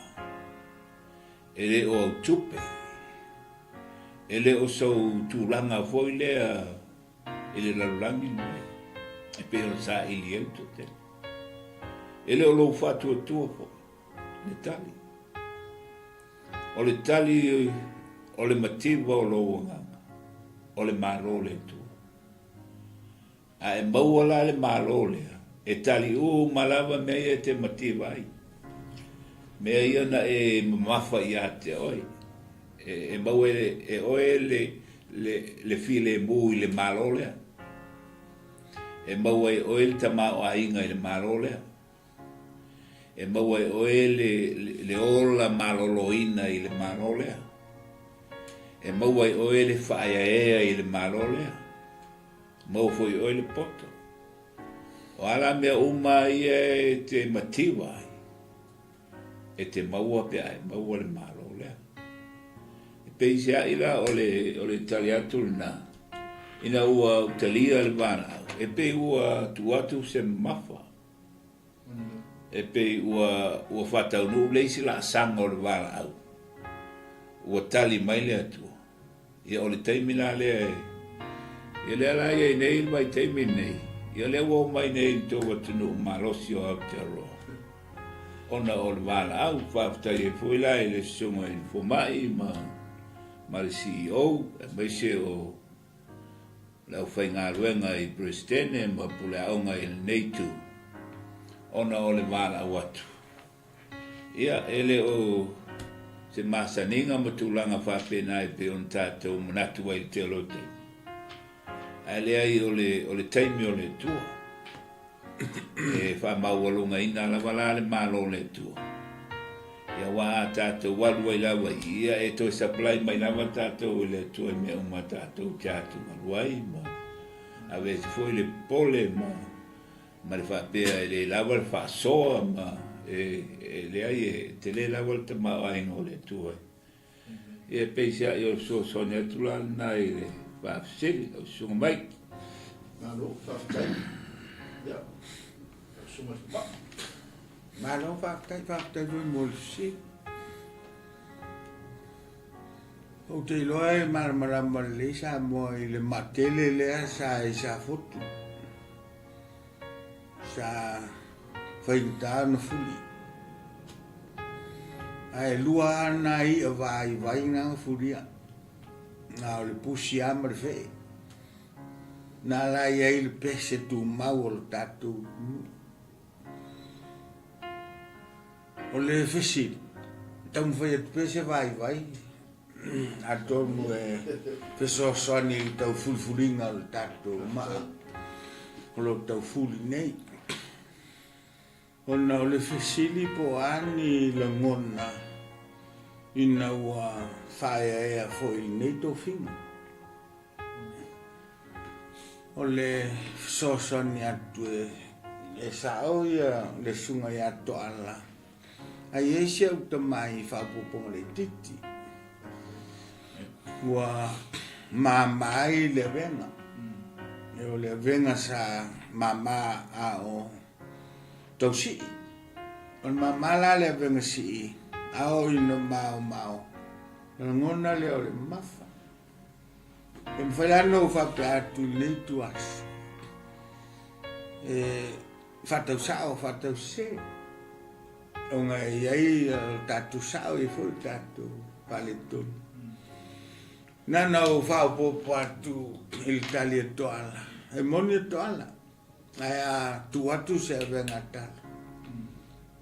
E le o au tupe. E le o sau tūranga foi lea e le lalulangi mai. E pe o sa ili au to te. E le o lau whātua tua foi. Le tali. O le tali o le mativa o lau nganga. O le malo le tua. A e maua la le malo lea. E tali malava mea e te mativa ai. Mea ia na e mamafa I a te oi. E mau e oe le file mu I le malo lea. E mau e oe le tamao a inga I le malo lea. E mau e oe le ola maloloina I le malo lea. E mau e oe le whaia ea I le malo lea. Mau foi oe le poto. O ala mea uma ia e te matiwa ai. E te maua pe ai, maua le malo lea. E peise ai la o le taliatu na. Ina ua utalia le vana au. E pe ua tuatu se mafa. E pe ua whatau nu leisi la sanga o le vana au. Ua tali mai le atua. Ia o le taimina lea e. Ia lea la ia I nei mai taimina nei. Ia lea ua mai nei tō watunu malosi o Aotearoa. Ona o le wala au, whaftai e fuila e le sunga I fomai ma le CEO, mai se o lau whai ngā ruenga I Bristene ma pule aunga I Neitu. Ona o le wala au atu. Ia ele o se masaninga matulanga whapena e pe on tātou manatu ai te alote. Ale ai o le taimi o le tua. E wha maualunga ina la wala le malo le tua. Ia wā tātou walu ai lawa ia e toi supply mai lawa tātou le tua mea uma tātou tātou maluai ma. A vezi foi le pole ma le whapea e le lawa le whasoa ma e le ai e te le lawa le tamau aingo le tua. Ia peisa I o so sonia tulana I le whafsiri o sunga mai. Malo, whaftai. Ia. Sunga pa. Malo whaftai rui molsi. O te iloa e marmarama le sa moa I le matele lea sa I sa fotu. Sa whainta na fuli. Ai lua ana I a vai nga fulia. Nga o le pusi ama le whee. Nā la iai le pese tu mau o le tātou. O le whesi. Tamu whai atu pese vai. A tonu e whesoasani I tau fulfulinga o le tātou maa. O lo tau fuli nei. O na o le whesili po ani la ngona. Ina ua whaia ea foi nei tō whinga. O le sosoni atu e sao ia le sunga ia Toala. Ai e se au tamai whapoponga le titi. Ua mamai le venga. E o le venga sa mama a o tau si. O mama la le venga si. A o ino mau. Ngona le o le mafa. E mwhailano whape atu nei tuas. E whatau sao, whatau se. O nga iai tatu sao e fo tatu paletoni. Nana o whaupopo atu il tali Toala. E moni Toala. Aia tu atu se venga tala.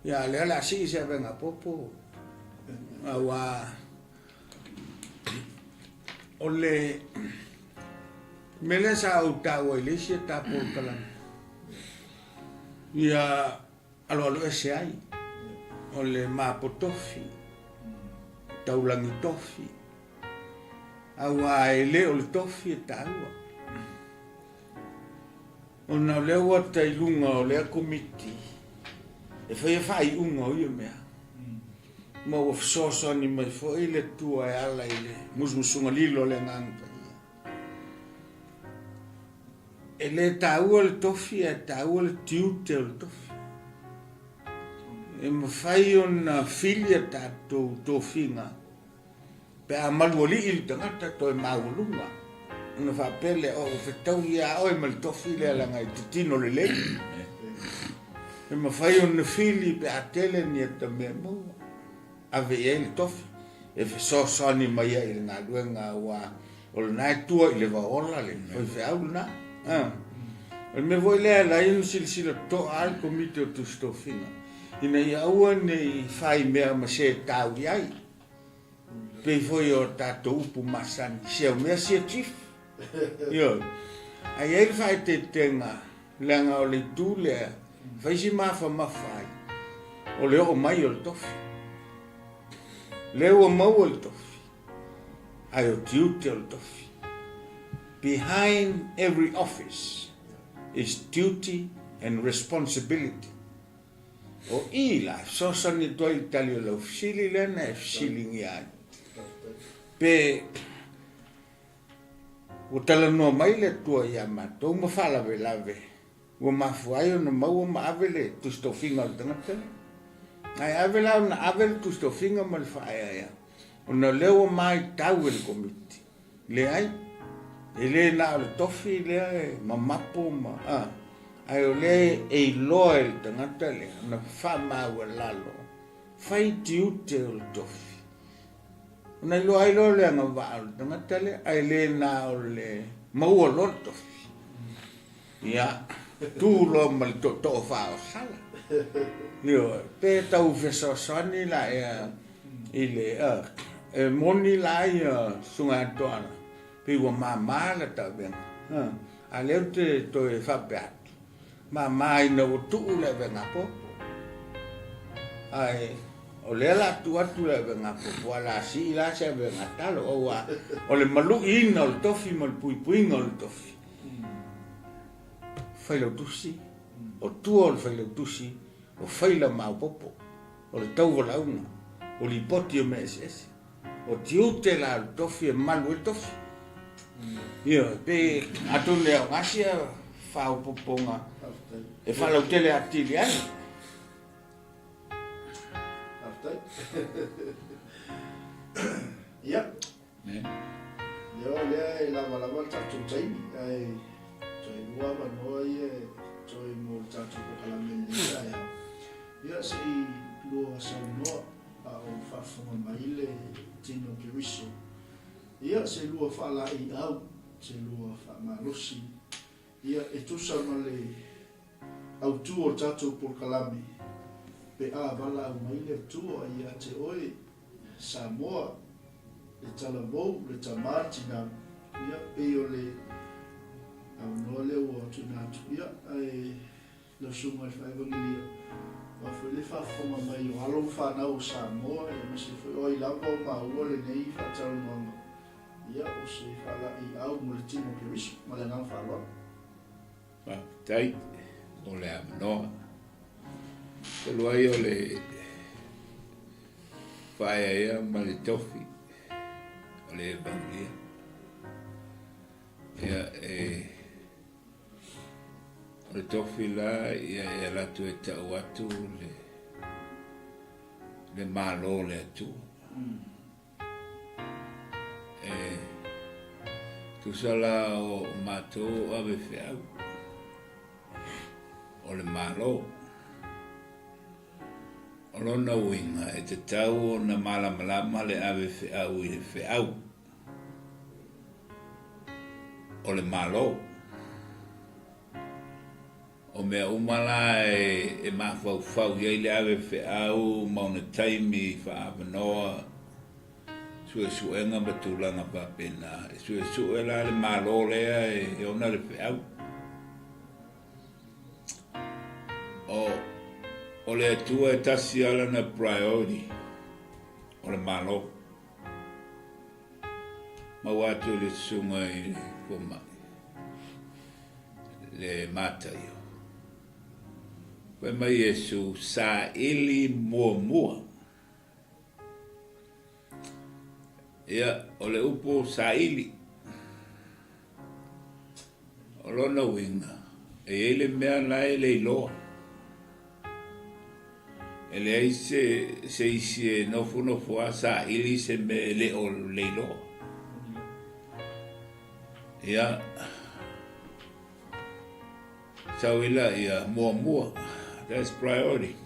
Ia lea la si se venga popo. Awa o le mele sa o taua i lesia tapo kalama. Ia alo ese ai. O le mapotofi. Taulangi tofi. Awa ele o le tofi e taua. O na lewa tailunga o lea komiti. E whai unga o ia mea. Ma o fisoso ni mai fo ile tua e ala ile musmusunga lilo le nganga. E le taua le tofi e taua le tiute o le tofi. E ma fai o na filia tatou tofinga. Pe a maluoli ili tangata to e maulunga. Una fa pele o fetau ia o e mal tofi le ala ngai titino le le. E ma fai o na fili pe a tele ni e tamea mua. Ave e le tofi. E fe so ni mai e le ngā luenga wa o le nai tua i le vaola le. Fai fe au na. O me voi lea la inu sila to al komite o tu stofinga. Ina ia ua nei fai mea ma se tau iai. Pei foi o tato upu masani. Sia mea sia chief. Yo. Ai e fai te tenga. Langa o le tu lea. Fai si mafa mafai. O le o mai o le tofi. Leo mau o le tofi. Ai o tiute o le tofi. Behind every office is duty and responsibility. O ila, so sani toi itali o lau fsili lena e fsili ngiai. Pe, o tala noa mai le tua ia matou ma whalave lave. Ua mafuai o na mau o ma avele tustofinga o tangata. Ai avele au na avele tustofinga ma le whaia ia. O na leo mai tau e le komiti. Le ai, e le na o le tofi le ai, ma mapo ma, ai o le e loa e le tangata le, na whamau e lalo. Fai tiute o le tofi. Ona i loa le anga waa o le tangata le, ai le na o le maua lo le tofi. Ia, tu lo ma le to whao sala. Leo, pe tau fesosani la i le, e moni la i sunga toana. Pe ua mama la tau benga. A leo te to e whapeat. Mama i na o tuu le venga popo. Ai, o le la tu atu le venga popo. Ala si la se venga talo. O le malu ina o le tofi ma le pui puinga o le tofi. Whailau tusi. O tua o le whailau tusi. O whaila mau popo. O le tau walaunga. O li poti o me ese. O tiute la le tofi e malu e tofi. Ia, pe atu leo ngasia whao poponga. E whalau tele atili ai. Ia. Ia, lea e lava tatu taimi. Ai, toi lua wanoa ia, toi mo tatu kalameni ia. Ia, se i lua saunoa a o whafonga maile tino kiriso. Ia se lua whala i au, se lua whamalosi. Ia e tusa ma le au tu o tatou Polokalame. Pe a wala au mai le tu o ia te oe Samoa, le talamou, le tamatina. Ia pe o le au noa le o tunatu. Ia ai le sunga i whaivangilia. Wa foi le whafonga mai o alo whanau Samoa. Ia masi foi oi lava o maua le nei whatau noanga. Ia o se whala i au mo le tino kiriso, ma le ngā whalua. Tai, o le amanoa. Te luai o le whaia ia ma le tofi, o le Evangelist. Ia o le tofi la, ia e latu e tau atu le malo le atu. Tusala o matou ave feau o le malo o lona uinga e te tau o na malamalama le ave feau i le feau o le malo o mea umala e mawhauwhau iai le ave feau mauna taimi whaavanoa suenga matulanga papena suela le malo lea e ona le feau o le atua e tasi ala na priority o le malo ma watu le sunga i fuma le mata io Pema Yesu 𝚟𝚒𝚍𝚎𝚘 ia o le upo 𝚟𝚒𝚍 o lona winga e ele mea lai le iloa e le ai se isi e nofo a 𝚟𝚒𝚍 se me le o le iloa ia tauila ia mua that's priority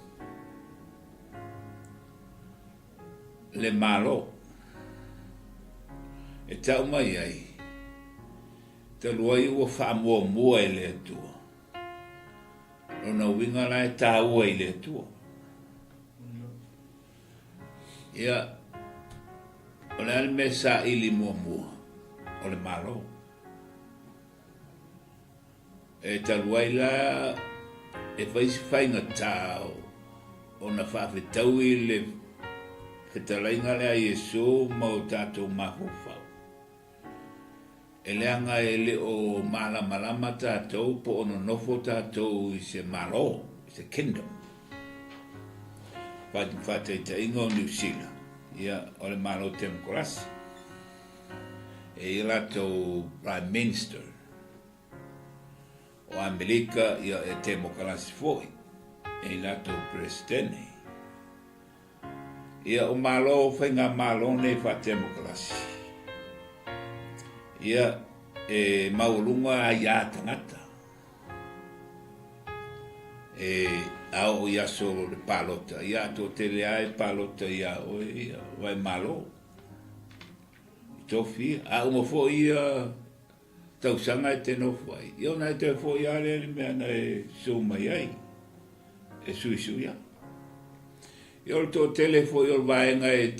le malo e tau mai ai te luai ua whaamua e le atua ona winga la e tāua i le atua ia o le ale me 𝚟𝚒𝚍 mua o le malo e taluai la e faisi whainga tāo o na whawhetau i le whetalainga lea Iesu ma o tātou mahofau. E leanga e le o malama tātou po ono nofo tātou i se malo, i se kingdom. Whataita ingo New Zealand, ia o le malo 𝚚𝚘𝚗𝚒𝚘𝚡. E i lato Prime Minister. O Amerika ia e 𝚚𝚘𝚗𝚙𝚢𝚑 e lato presidente. Ia o malo whainga malo ne 𝚘𝚘𝚗𝚗. Ia e maurunga a ia tangata. E au ia solo le palota. Ia to tele ai palota ia o ia vai malo. Tofi a uma fo ia tau sanga e te nofu ai. Io nai te fo ia le mea nei suma iai. E sui ia. Io to telefo io vaenga e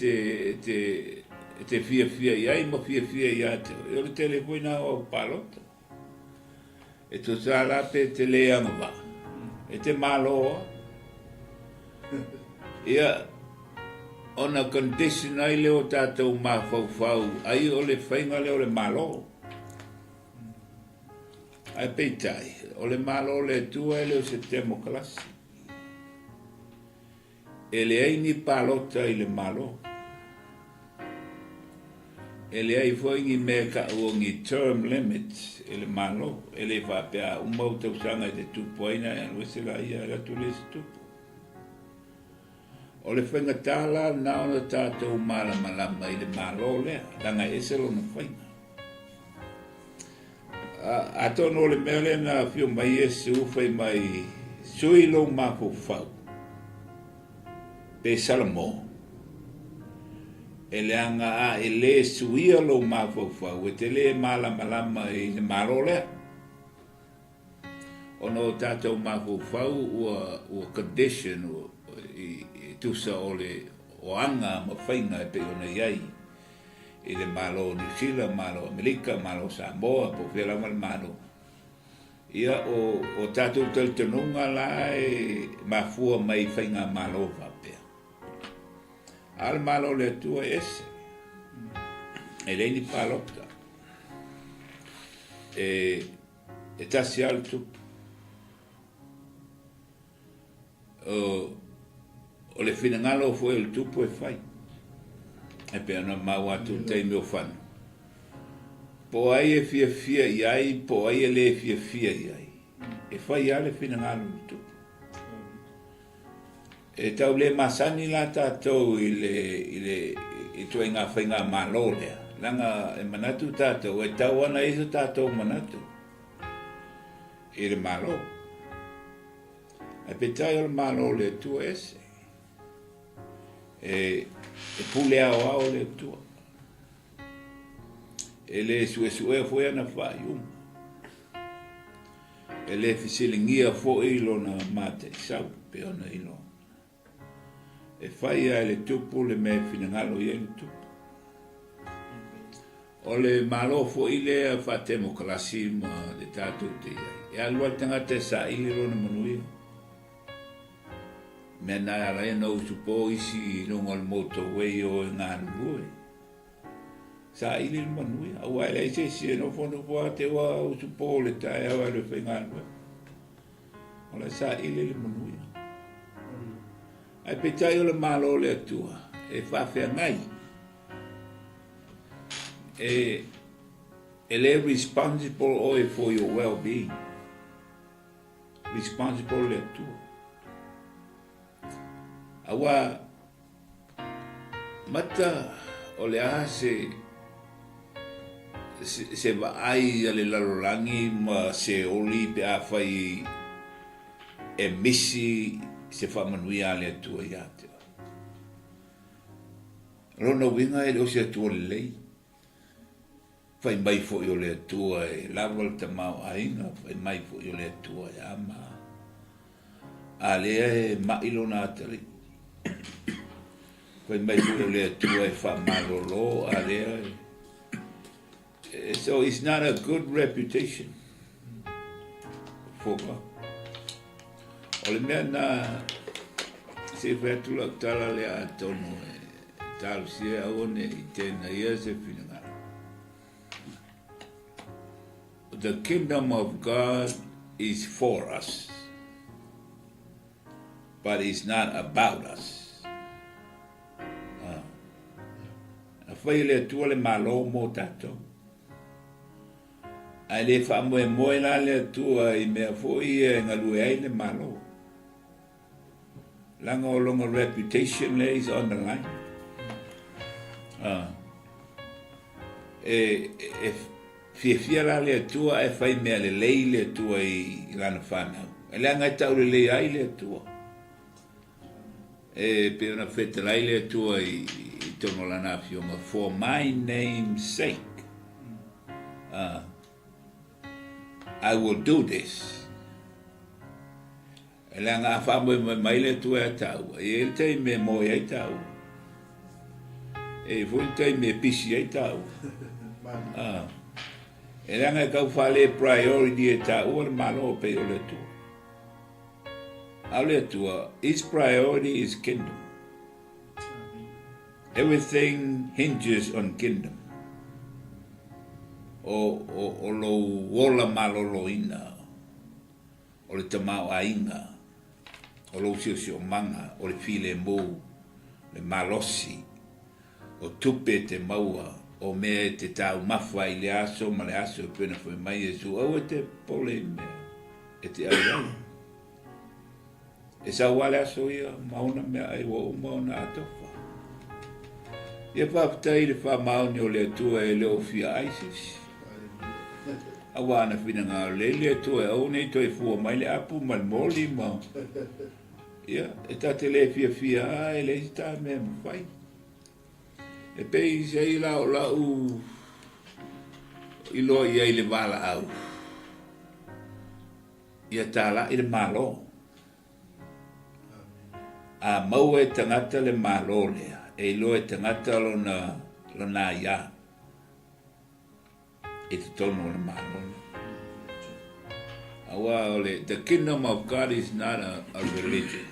te fia iai, ma fia ia te. Io le telefo ina o palota. E to sala pe te leanga va. E te malo. Ia ona condition ai leo tātou mawhau. Ai o le whainga leo le malo. Ai peitai, o le malo le tua e leo se 𝚘𝚘𝚗𝚗𝚑. E le ai ni palota i le malo. E le ai fwingi me ka uongi term limit e le malo. E le whapea umau tau sanga i te tupoina e anwesela ia ratu le se tupo. O le whainga tāla na ona tātou malama i le malo lea. Langa eselo na whainga. A tono le mele na fio mai Yesu fai mai sui lo mako fau. Pesamino. E le anga a e le suia lo mako fau. E te le malama i le malo lea. Ono tātou mako fau ua condition i tusa o le o anga ma whainga e pe ona iai. I le malo New Zealand, malo Amerika, malo Samoa, po whiala mal malo. Ia o tātou taltanunga la e mafua mai whainga malo whapea. Al malo le tua ese. E reini palota. E tasi altu. O le finangalo foi il tupo e fai. E pe ana mau atu tei meu whanu. Po ai e fia iai, po ai e le fia iai. E whai ale whina ngālu i tupu. E tau le masani la tātou i tue ngā whainga malo lea. Langa e manatu tātou, e tau ana iso tātou manatu. I le malo. E pe tai al malo le tua ese. E pule ao le tua. E le sue foi ana whai E le fisilingia fo ilo na mate sau pe ona ilo. E whai a le tupu le me finangalo i le tupu. O le malo fo i le 𝚜𝚘𝚙𝚢𝚑 ma le tātou te iai. E alua tangata sa ili rona manuia. Mea nai ala e nau supo isi longa le motorway o ngā lulue. Sa ili le manuia. Awa ele se si no fono po te wa o supo le tae awa le whainga lue. Ola sa ili le manuia. Ai petai o le malo le atua. E whawhia ngai. Ele responsible for your well-being. Responsible le atua. Awa mata o le a se vaai a le lalolangi ma se oli pe a whai e misi se whamanuia le atua i ate. Rona winga e o se atua le lei. Whai mai fo i o le atua e lawal ta mau ainga, whai mai fo i o le atua e ama. A lea e mailo na atari. Whai mai fo i o le atua e wha malolo a lea e. So it's not a good reputation for God. O le mea na se whetulak tala lea atono e talu sia aone i tēnā ia se whina. The kingdom of God is for us, but it's not about us. A whai le tua le malo mo tato. Ai le wha moe la le tua I mea fwoi e ngalue ai le malo. Langa o longa reputation lays on the line. Fia la le tua e whai mea le lei le tua I lana whanau. E lea ngai tau le lei ai le tua. E pe ona whete lai le tua I tono lana fionga. For my name's sake, I will do this. E lea ngā whamoe mai le tua e tau. E ele tei me moe ai tau. E fwoi tei me pisi ai tau. E ranga kau whale priority e ta ua le malo pe o le tua. Au le tua, his priority is kingdom. Everything hinges on kingdom. O lo wola malo lo ina. O le tamau ainga. O lo sio manga. O le file mo. Le malosi. O tupe te maua. O mea te tau mawha I le aso, ma le aso pena whai mai e su, au e te pole mea, e te au. E sa wale aso ia, mauna mea ai wo mauna atofa. Ia whaptai le wha mauni o le atua e leo fia ISIS. Awa ana whina ngā le atua e au nei toi fua mai le apu ma le moli ma. Ia, e tate le fia e le ita mea mawhai. E pei se I lau I loa I ai le wala au. Ia tāla I le malo. A mau e tangata le malo lea. E loa e tangata lona ia. E te tono le malo. Awa ole, the kingdom of God is not a religion.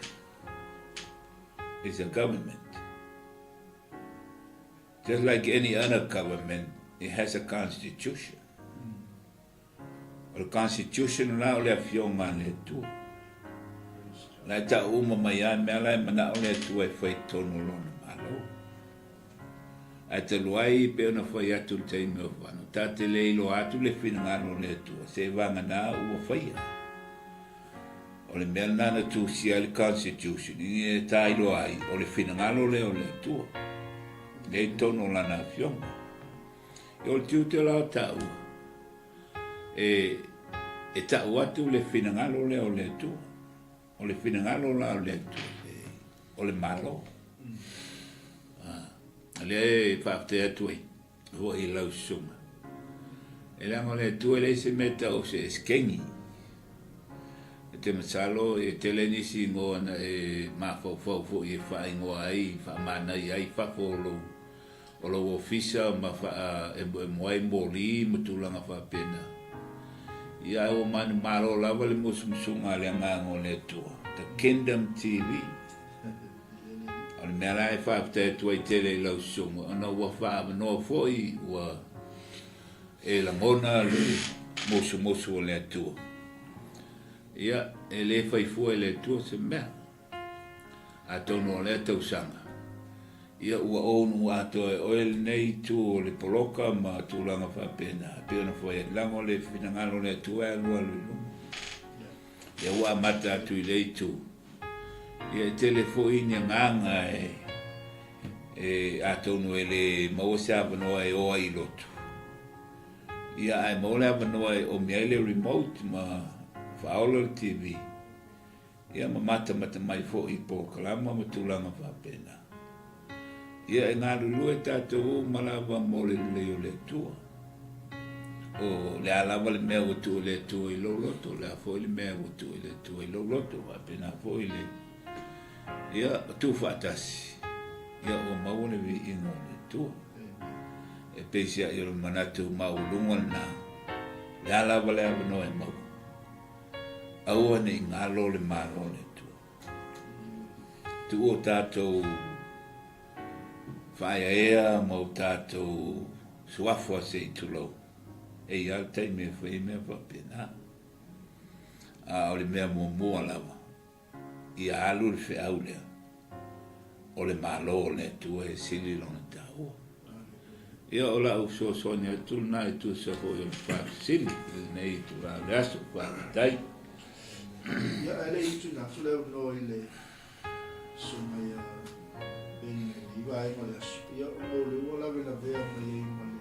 It's a government. Just like any other government, it has a constitution. The constitution la ole fionga le tu. La ta uma mai a me la mana ole tu e foi tonu lona malo. A te luai pe ona foi atu te me vano. Ta te le lo atu le fina no le tu. Se vanga na u foi. Ole me na tu si al constitution. Ni ta lo ai ole fina no le ole tu. Le tono lana fionga. E o tiu te la tau. E tau atu le finangalo le o le tu. O le finangalo la o le tu. O le malo. Le whapte atu e. Hoa I lau sunga. E lango le tu e le se meta o se skengi. E te masalo e te le nisi ngoa na e mafau fau fu I wha ingoa ai. Wha mana I ai wha folo. o lo ofisa ma fa e moai moli mutulanga fa pena ia o man malo lava le musumsunga le ngango le tu the Kingdom TV al mera e fa te tu i tele lo sumo ona wa fa no foi wa e la mona le musu le tu ia e le fai fu le tu se me a tono le tau sanga ia ua onu ato e oel nei tu le poloka ma tu langa fa pena pena foi lango le finangalo le tu e lua lulu ia ua mata tu i le tu ia telefoi ni nganga e ato no ele mausa no e o ai lotu ia ai mola no e o miele remote ma faolo TV ia mata mai foi po kalama ma tu langa fa pena ia e ngā lulu e tātou malava mole le tua. O le alawa le mea o tu le tua i loloto, le afoi le mea o tu le tua i loloto, wa pena afoi le. Ia tu whaatasi, ia o mau le vi ingo le tua. E pesia i o manatu mau lunga na, le alawa le awa no e mau. Aua ne ngalo le maro le tua. Tu o tātou Whaia ea mau tātou suafua se i tulau. E iau tei me whai mea whapena. A o le mea mua lava. I a alu le wheau lea. O le malo le tua e sili lona tāua. Ia o la uso sonia tūna e tu sa hoi o le whak sili. Nei tu la le aso whak tai. Ia ele i tu na tuleu no i le sumai iwa e male asu. Ia o le ua lawe la vea mai e male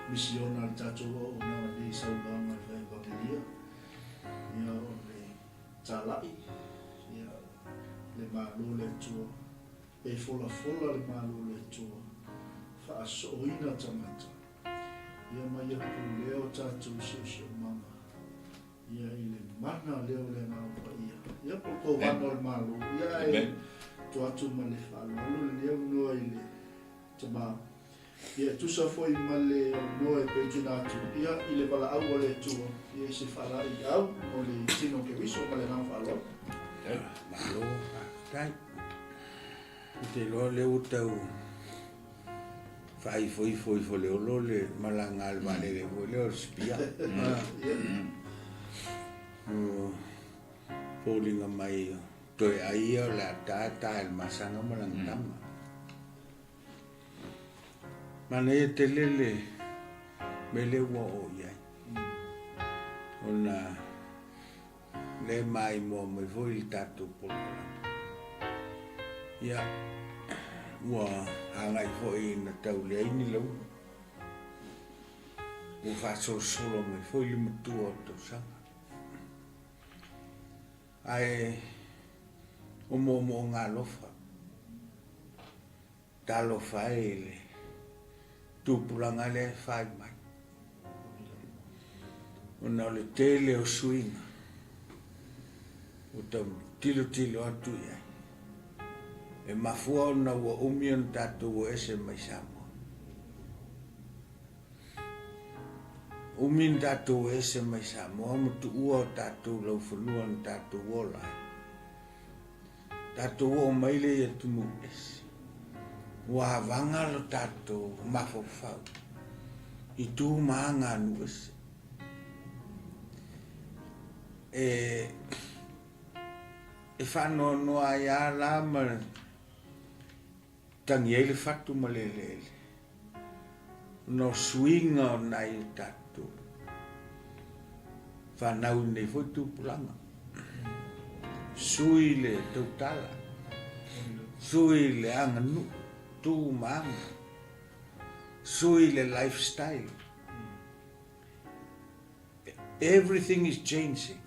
misiona le tato o na le saulanga le Evangelist. Ia o le 𝚟𝚒𝚙𝚢𝚅. Ia le malo le tua. E fola le malo le tua. Whaasoina tamata. Ia mai a leo tato se mama. Ia i le mana leo le ngāpa ia. Ia poko wano le malo. Ia e tuatu ma le whaalo le leo noa i le tama. Ia tusa foi ma le noa e pejunatu. Ia i le wala au le tua. Ia i se whala i au o le tino ke wiso ma le ngā whaalo. Malo, tai. Te lo le utau. Fai foi leo lo le malanga al vale le leo spia. Polinga mai toi aia la tata el masanga malangtama. Mane te lele mele wo yai. Ona le mai mo me foi tatu polka. Ya wa hangai foi na tau le ni lo. O fa solo me foi le mutu to sanga. Ai o mo ngā lofa. Tā lofa e le tūpulanga le whai mai. O nā le tele o suinga. O tau tilo atu iai. E mafua o na ua umion tātou o ese mai Samoa. Umin tātou ese mai Samoa, mutu ua tātou lau whanuan tātou o lai. Tātou o maile ia tumu ese. Ua havanga lo tātou mafofau. I tū maanga anu ese. E whanoa noa ia la ma tangi ele fatu ma lele. No swinga o nai tātou. Whanau nei foi tūpulanga. Sui le Toala. Sui le anganu. Tū maanga. Sui le lifestyle. Everything is changing.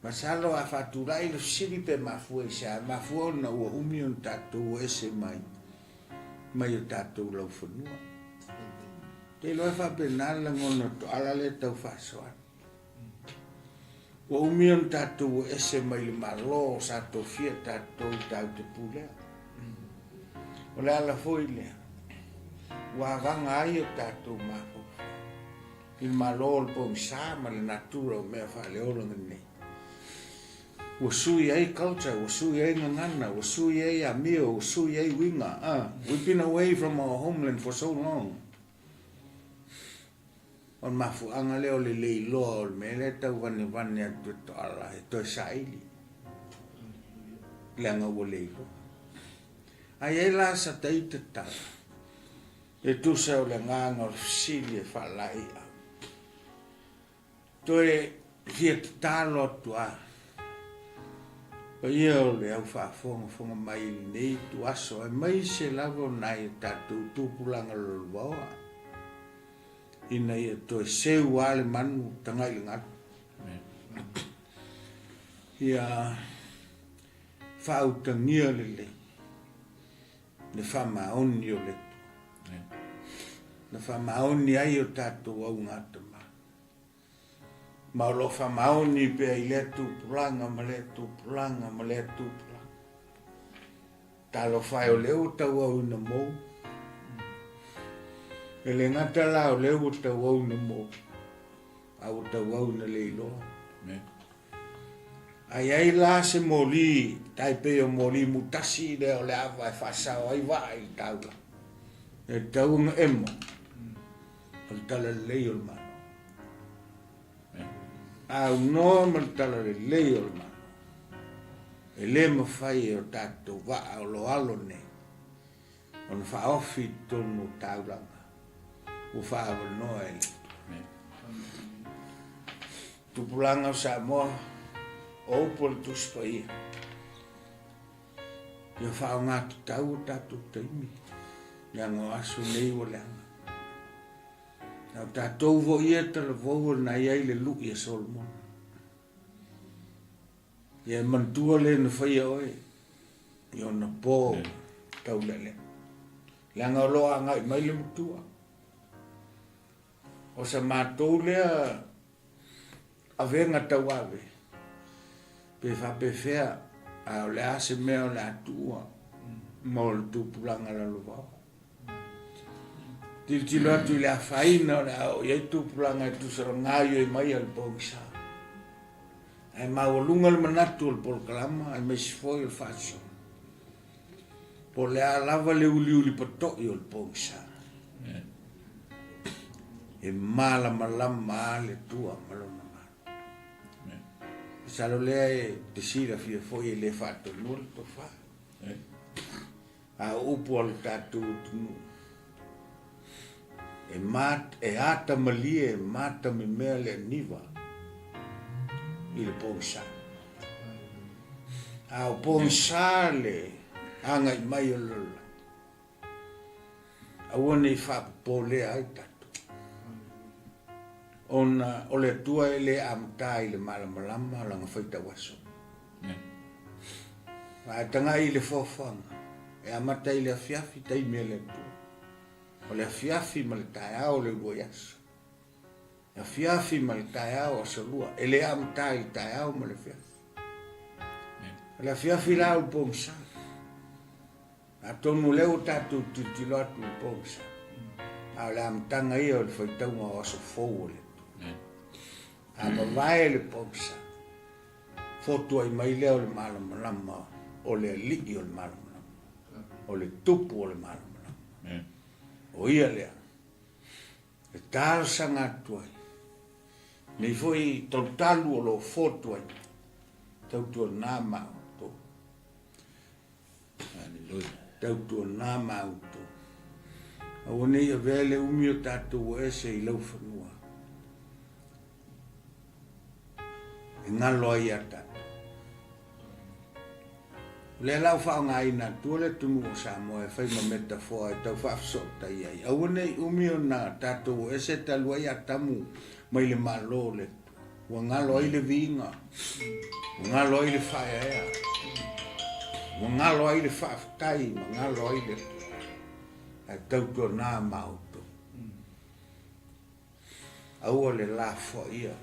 Masalo a whaturai lo siri pe mafua isa. Mafua na ua umion tātou ese mai. Mai o tātou lau whanua. Te loa whapenala ngona Toala le tau whasoan. Ua umion tātou ese mai le malo sa tofia tātou tau te pulea. O le ala foi lea. wavanga ai o tātou mafo. Il malol po msama le natura o mea whale olanga nei. Wasui ai culture, wasui ai ngangana, wasui ai amio, wasui ai winga. We've been away from our homeland for so long. On mafu anga leo le leiloa o me le tau vane vane atu Toala e toi saili. Leanga o leiloa. Ai e la sa tei te tala. E tu sa o le nganga o sili e whalai au. Toi fia te talo atu a. Pa ia o le au whaafonga mai nei tu aso. E mai se lavo nai tatu tupulanga loloa. Ina ia toi seu ale manu tangai le ngatu. Ia whautangia le le. Ne whamaoni o le. Na whamaoni ai o tātou au ngata ma. Ma lo whamaoni pe ai le tupulanga, ma le tupulanga, ma le tupulanga. Talo whai o leo tau au na mou. E le ngata la o leo tau au na mou. Au tau au na leiloa. Ai la se moli, taipe o moli mutasi leo le awa e whasao ai vai tau la. E tau nga emo. Al tala lei o le mano. Au no mal tala lei o le mano. E le mawhai o tātou waa o lo alo ne. O na whaofi tonu tauranga. O whaawa noa e le. Tupulanga o Samoa. O pol tuspa ia. Ia whao ngātu tau o tātou taimi. Ia ngā aso nei o leanga. Nau tātou vo ia tala voho na iai le luki a Solomon. Ia mantua le na whaia oe. Ia na pō tau lele. Leanga o loa ngai mai le mutua. O sa mātou lea a venga tau ave. Pe whapewhea a o le ase mea o le atua. Mo le tupulanga la luvao. Tilo atu le awhaina o le au iei tupulanga e tusarangaio e mai al pōngisa. Ai mawalunga le manatu al polkalama, ai mesifoi al whaso. Po le a lava le uli patoi al pōngisa. E malama le tua malona mara. Salo lea e te sira fia foi e le whato nul to wha. A upu al tatu tunu. E ata malie, e mata me mea le niva. I le pōngsa. A o pōngsa le anga i mai o lola. A wane i whapō lea ai tatu. Ona o le tua e le amta i le malamalama langa whaita waso. A tanga i le fofanga. E amata i le afiafi taimi e le tua. O le afiafi ma le taeao le uoiaso. Le afiafi ma le taeao a salua. E le amta i le taeao ma le afiafi. Le afiafi la o pōngsa. A tonu leo tatu titilo atu o pōngsa. A le amtanga ia o le whaitaunga o aso fōu o le. A mawai le pōngsa. Fotua i mai leo le malamalama. O le liki o le malamalama. O le tupu o le malamalama. O ia lea. E tāra sanga tuai. Nei foi tautalu o lo fotuai. Tautua nā mau tō. Tautua nā mau tō. Au nei a vele umi o tātou e se i lau whanua. E ngalo ai a tātou. Le lau whao ngā ina tua le tunu o Samoa e whai ma metafoa e tau whaafsota iai. Au nei umi o nā tātou e se talua i a tamu mai le malo le. Ua ngalo ai le vinga. Ua ngalo ai le whaia ea. Ua ngalo ai le whaaftai. Ua ngalo ai le a tautua nā mauto. Aua le la fo ia.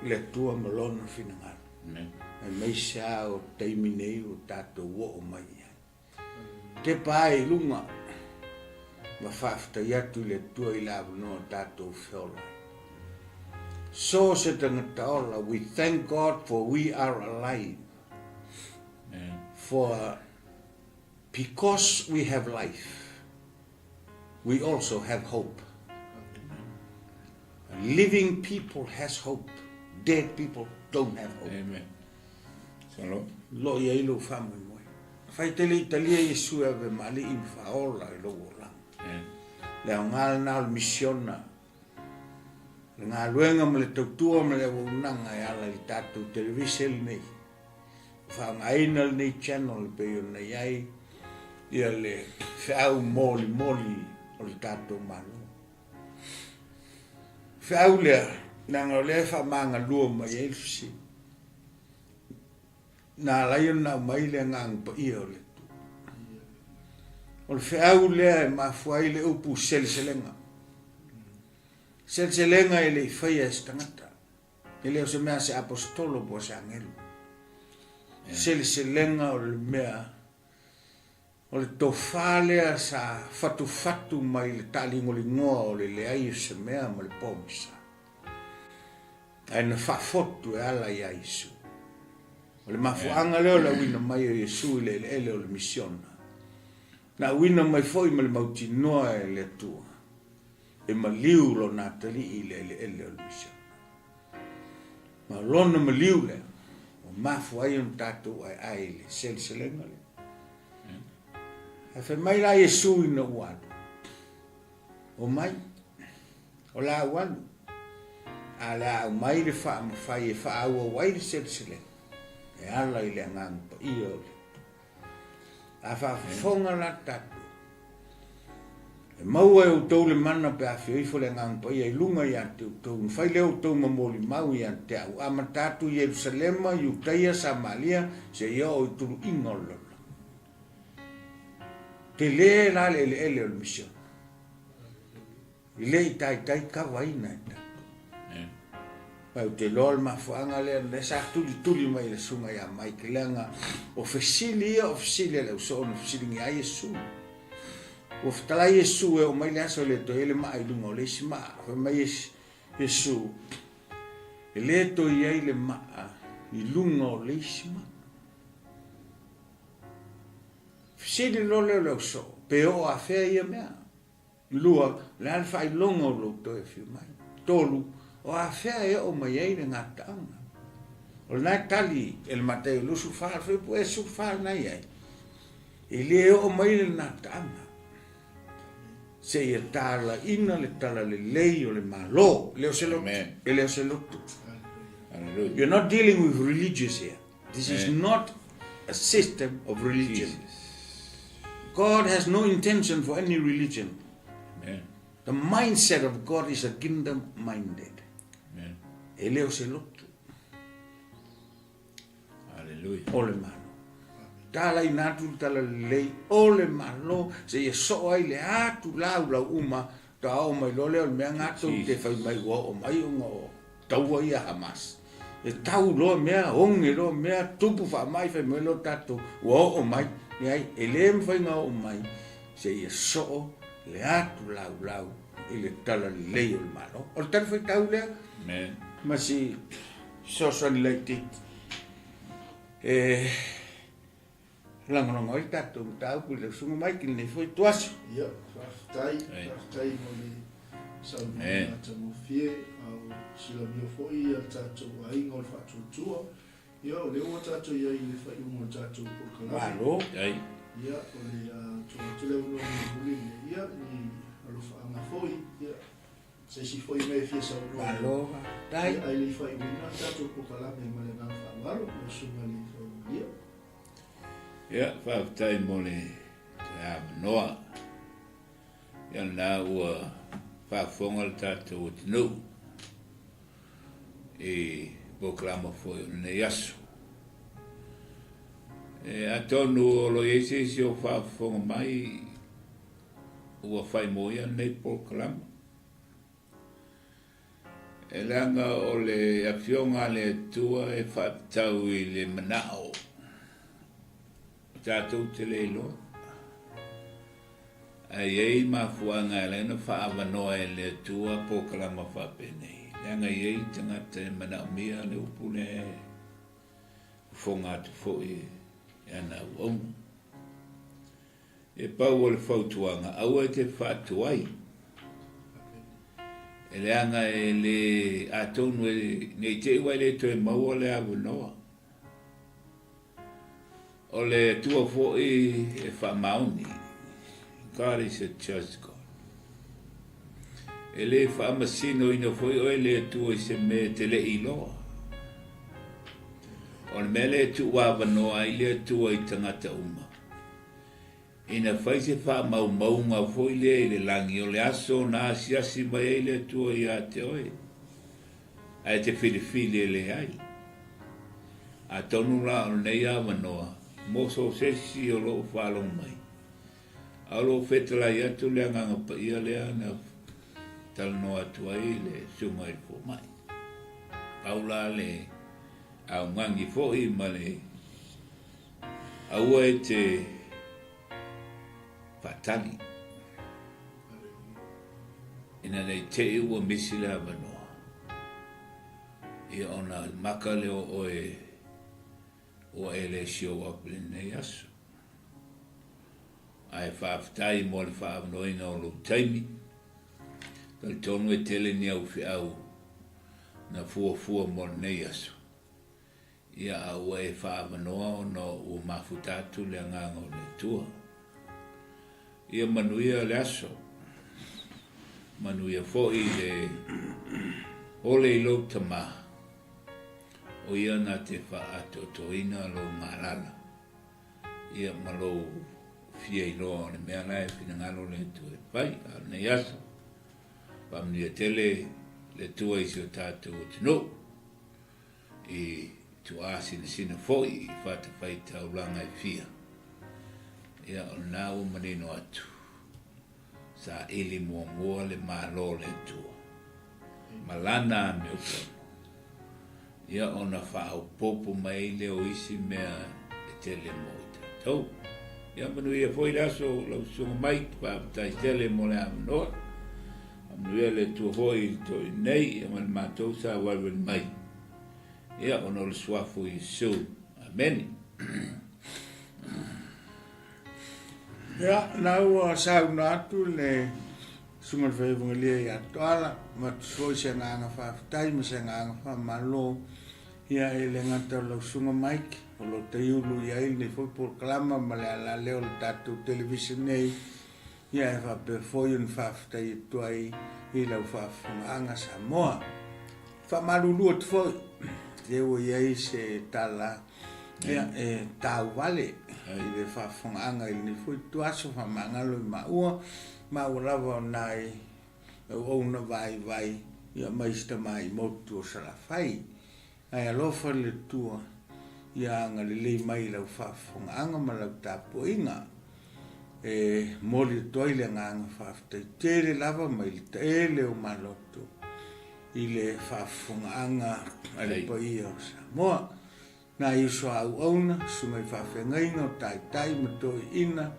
Le tua malona finangara. E mai sea o teimi nei o tātou o mai. Te pai lunga. ma whaftai atu le tua I la no tātou whiola. So se Toala, we thank God for we are alive. For because we have life, we also have hope. Living people has hope. Dead people don't have hope. Amen. Salo. Lo ia ilo famu moi. Fai tele Italia Yesu ave mali in faola ilo wola. Le ngal na misiona. Le ngaluenga mele tautua mele wunanga ala I tatu television nei. Fa ngaina nei channel pe yo nei ai ia le fau moli o le tatu malo. Fau le nanga le fa manga lua mai elfsi. Na layon na mai le ngang pa ia le tu. O le fau le ma fuai le upu selselenga. Selselenga ele fai estangata. Ele o se mea se apostolo po se angelu. Selselenga o le mea o le tofalea sa fatu mai le talingolingoa o le ai se mea ma le pomisa. Ai na whafotu e ala I Yesu. O le mafuanga leo la wina mai o Yesu le ele o le misiona. Na wina mai foi ma le mauti noa e le tua. E ma liu lo na tali I le ele o le misiona. Ma lona ma liu le. O mafu ai on tatu ai le selselenga le. E fe mai la Yesu ina uadu. O mai. O la uadu. Ala au mai le wha mawhai e wha aua wai le selselenga. E ala I le ngang pa ia o le. A wha fonga la tatu. E maua e o tau le mana pe a whioifo le ngang pa ia I lunga I ante o tau. Nwhai leo tau mamoli mau I ante au. Ama tatu Jerusalema, Iuteia, Samaria, se ia o I turu ingolo. Te le la le ele o le mission. I le I tai kawaina I tatu. Pau te lol mafuanga le sa tuli mai le sunga ia mai ke langa ofisili le uso ofisili ngi ai Yesu. O ftala Yesu e o mai le aso le to ele mai lungo le sima o mai Yesu. Ele to ia le ma I lungo le sima. Ofisili lo le uso pe o a fe ia mea. Lua le al fai longo lo to e fi mai. Tolu o a fea e o mai ei le ngataanga. O nai tali el mateo lu sufal fe po e sufal nai ai. E le o mai le ngataanga. Se ia tala ina le tala le lei o le malo. Leo se lo. E leo se lo. You're not dealing with religious here. This is not a system of religion. God has no intention for any religion. The mindset of God is a kingdom-minded. E leo se lotu. Hallelujah. O le malo. Tala I natu tala lei. O le malo. Se ia so ai le atu lau uma. Ta o mai lole o mea ngatu te whai mai ua o mai unga o taua ia Hamas. E tau lo mea onge lo mea tupu wha mai whai mai lo tatu. Ua o mai. Ni ai e le mwhai ngā o mai. Se ia so le atu lau. I le tala lei o le malo. O le tala whai tau lea. Amen. Masi sosani leiti langonongo I tatu tau pu le sunga mai ki nei foi tuasu. Ia, whaftai mo le saunga ngata mo fie au sila mio foi a tatu a ingo le whatutua. Ia, o le ua tatu ia I le whai ungo tatu por kalama. Malo. Ia, o le tule uno ni hulini. Ia, ni alofa anga foi. Ia, se si foi me fie sa uno. Malo. Dai. Ai le whai unga tatu por kalama e male ngā whaangaro. Ia, sunga le whai ia. Ia, whaftai mo le noa. Ia nā ua whafonga le tātou o tinu. E boklama foi o nei aso. E atonu o lo ese si o whafonga mai ua whai moia nei boklama. E langa o le awhionga le tua e whaatau I le manao. Tātou te leilo. ai mafuanga le no whaavanoa e le tua pokalama whapene. Leanga iei tangata e mana mea le upune whonga tu fōi e ana uonga. E pau o le whautuanga, aua e te whatuai. E leanga e le atonu e nei te iwa le to e maua le avanoa. O le tua fōi e whamauni. God is a just God. E le whaamasino ina fōi o e le tua i se me te le iloa. O le mele tu wawanoa i le tua i tangata uma. Ina whai se whaamaumaunga fōi le i le langi o le aso na asiasi mai e le tua i a te oe. Ai te whiriwhiri e le ai. A tonu la o nei awanoa. Moso sesi o lo whalong mai. Alo fetala i atu le anganga pa ia le ana talanoa atu ai le sunga i fō mai. Paula le au ngangi fō i ma le aua e te whatani. Ina nei te ua misi le avanoa. Ia ona maka le o e le show up le nei aso. Ai whaafitai mo le whaavanoina o lo taimi. Kal tonu e tele ni au whiau na fua mo nei aso. Ia au e whaavanoa o no ua mafutatu le anganga o le tua. Ia manuia le aso. Manuia fo i le ole i lo tamaha. O ia na te whaatotoina lo marala. Ia malo fia i loa ne mea lai fina ngalo le tu e pai a nei aso. Pamnia tele le tua isi o tātou o tino. I tu asina sina foi i whata whai taulanga i fia. Ia o nāu manino atu. Sa ili mua le malo le tua. Malana me o tono. Ia ona whao popo mai le o isi mea e tele mo i tātou. Ia manu ia foi laso lau sunga mai whaapatai tele mo le amanoa. Manu ia le tua hoi to i nei ia man mātou sa walwen mai. Ia ona le swafu i su. Amen. Ia, nau sauna atu le sunga le Evangelist i a Toala. Matusoi se nganga whaapatai ma se nganga whaamalo. Ia e le ngata lau sunga maiki. O lo te iulu ia ili ni foi por kalama ma le ala leo le tātou television nei. Ia e whape foi un whaafitai e tuai i lau whaafunga Samoa. Whamarulua te foi. Te o ia i se tala. Ia e tau wale. I le whaafunga ili ni foi tuaso whamangalo i maua. Maua lava o nai. O na vai. Ia maista mai motu o salafai. Ai alofa le tua. Ia anga le mai lau whaafunga anga ma lau tāpoinga. E moli toile nganga whaafitai tere lava mai le taele o maloto. I le whaafunga anga ale paia o Samoa. Na iso au auna, sumai whaafengaina o tai matoi ina.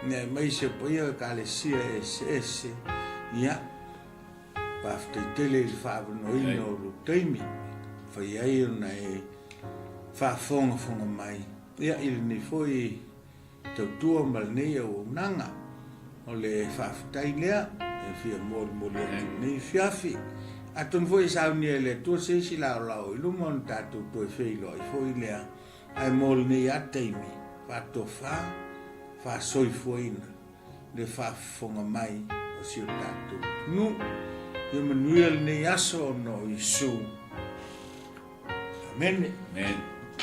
Ne mai se paia ka le sia ese. Ia. Whaafitai tele le whaavanoina o lo taimi. Whai ai o na e whaafonga mai. Ia ili ni foi tautua malnei o nanga. O le whaafitai lea. E fia mori nei fiafi. Aton foi sauni e le tua seisi lao i luma on tātou toi whilo i foi lea. Ai mori nei ataimi. Whaatofa. Whaasoifuaina. Le whaafonga mai. O si o tātou. Nu. Ia manuel nei aso no i su. Amen. Amen.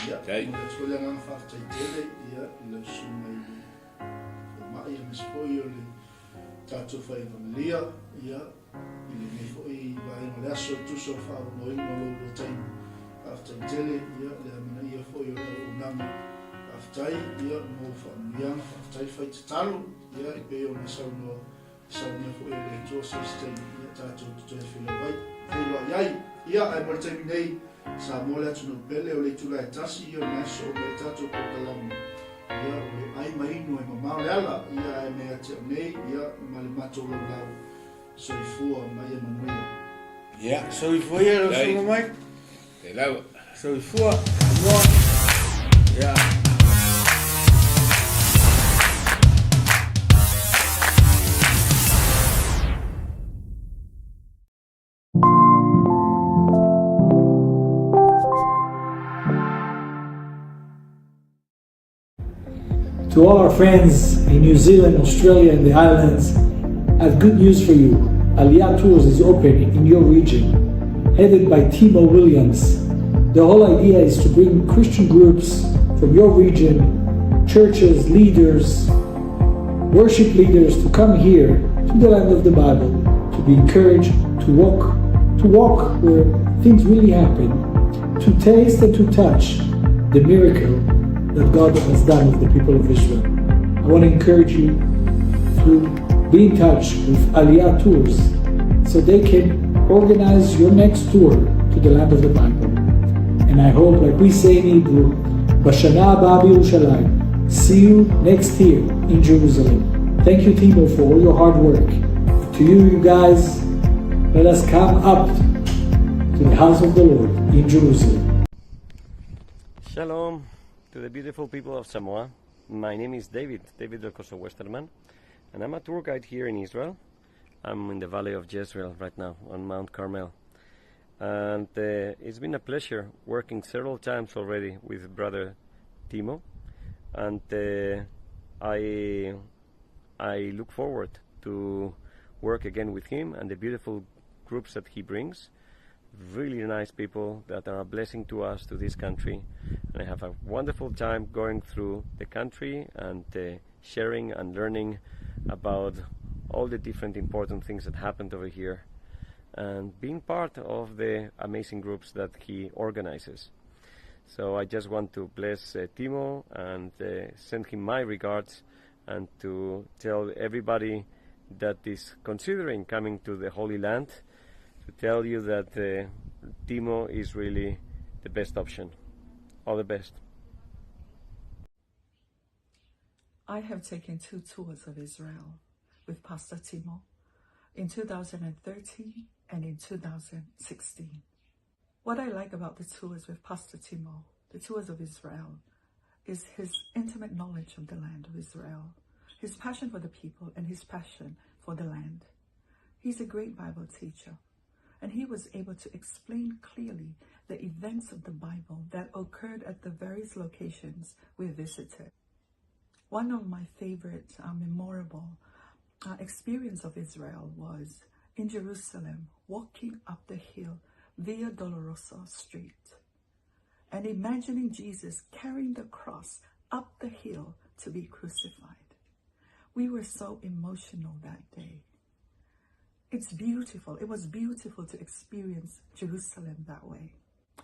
Ia, mo le nganga whaafitai tele, ia, i lau sumai mai, ia mes foi o le tātou whai Evangelia, ia, i le mei foi vai no le aso tuso whaanoina o lo taimi. Whaafitai tele, ia, le amana ia foi o le unanga whaafitai, ia, mo whaamianga, whaafitai whai te talo, ia, i pe o na saunia foi o le tua sistemi, ia, tātou tutoe whilo iai, ia, ai mo le taimi nei, sa mole atu no pele o le tula e tasi i o naso o le tatou pokalama. Ia o le ai mainu e mamau Toala ia mea tia nei ia mali mato lau soifua mai Emanuela. Yeah, soifua ia lo sunga mai. Te lau. Soifua, mo. Yeah. To all our friends in New Zealand, Australia, and the islands, I have good news for you. 𝚗𝗟𝗏𝗚𝗏 Tours is open in your region, headed by 𝚘𝗏𝗏 Williams. The whole idea is to bring Christian groups from your region, churches, leaders, worship leaders, to come here to the land of the Bible, to be encouraged, to walk where things really happen, to taste and to touch the miracle that God has done with the people of Israel. I want to encourage you to be in touch with 𝚗𝗟𝗏 Tours so they can organize your next tour to the land of the Bible. And I hope, like we say in Hebrew, בשנה הבאה בירושלים. See you next year in Jerusalem. Thank you, Timo, for all your hard work. To you guys, let us come up to the house of the Lord in Jerusalem. Shalom to the beautiful people of Samoa. My name is David 𝚗𝗚𝗏𝗚𝗏𝗏𝗏, and I'm a tour guide here in Israel. I'm in the Valley of Jezreel right now on Mount Carmel. And it's been a pleasure working several times already with Brother Timo. And I look forward to work again with him and the beautiful groups that he brings. Really nice people that are a blessing to us, to this country. And I have a wonderful time going through the country and sharing and learning about all the different important things that happened over here, and being part of the amazing groups that he organizes. So I just want to bless Timo and send him my regards, and to tell everybody that is considering coming to the Holy Land, to tell you that Timo is really the best option. All the best. I have taken 2 tours of Israel with Pastor Timo in 2013 and in 2016. What I like about the tours with Pastor Timo, the tours of Israel, is his intimate knowledge of the land of Israel, his passion for the people, and his passion for the land. He's a great Bible teacher, and he was able to explain clearly the events of the Bible that occurred at the various locations we visited. One of my favorite memorable experience of Israel was in Jerusalem, walking up the hill, Via Dolorosa Street, and imagining Jesus carrying the cross up the hill to be crucified. We were so emotional that day. It's beautiful. It was beautiful to experience Jerusalem that way.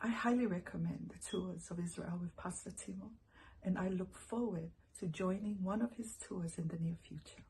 I highly recommend the tours of Israel with Pastor Timo, and I look forward to joining one of his tours in the near future.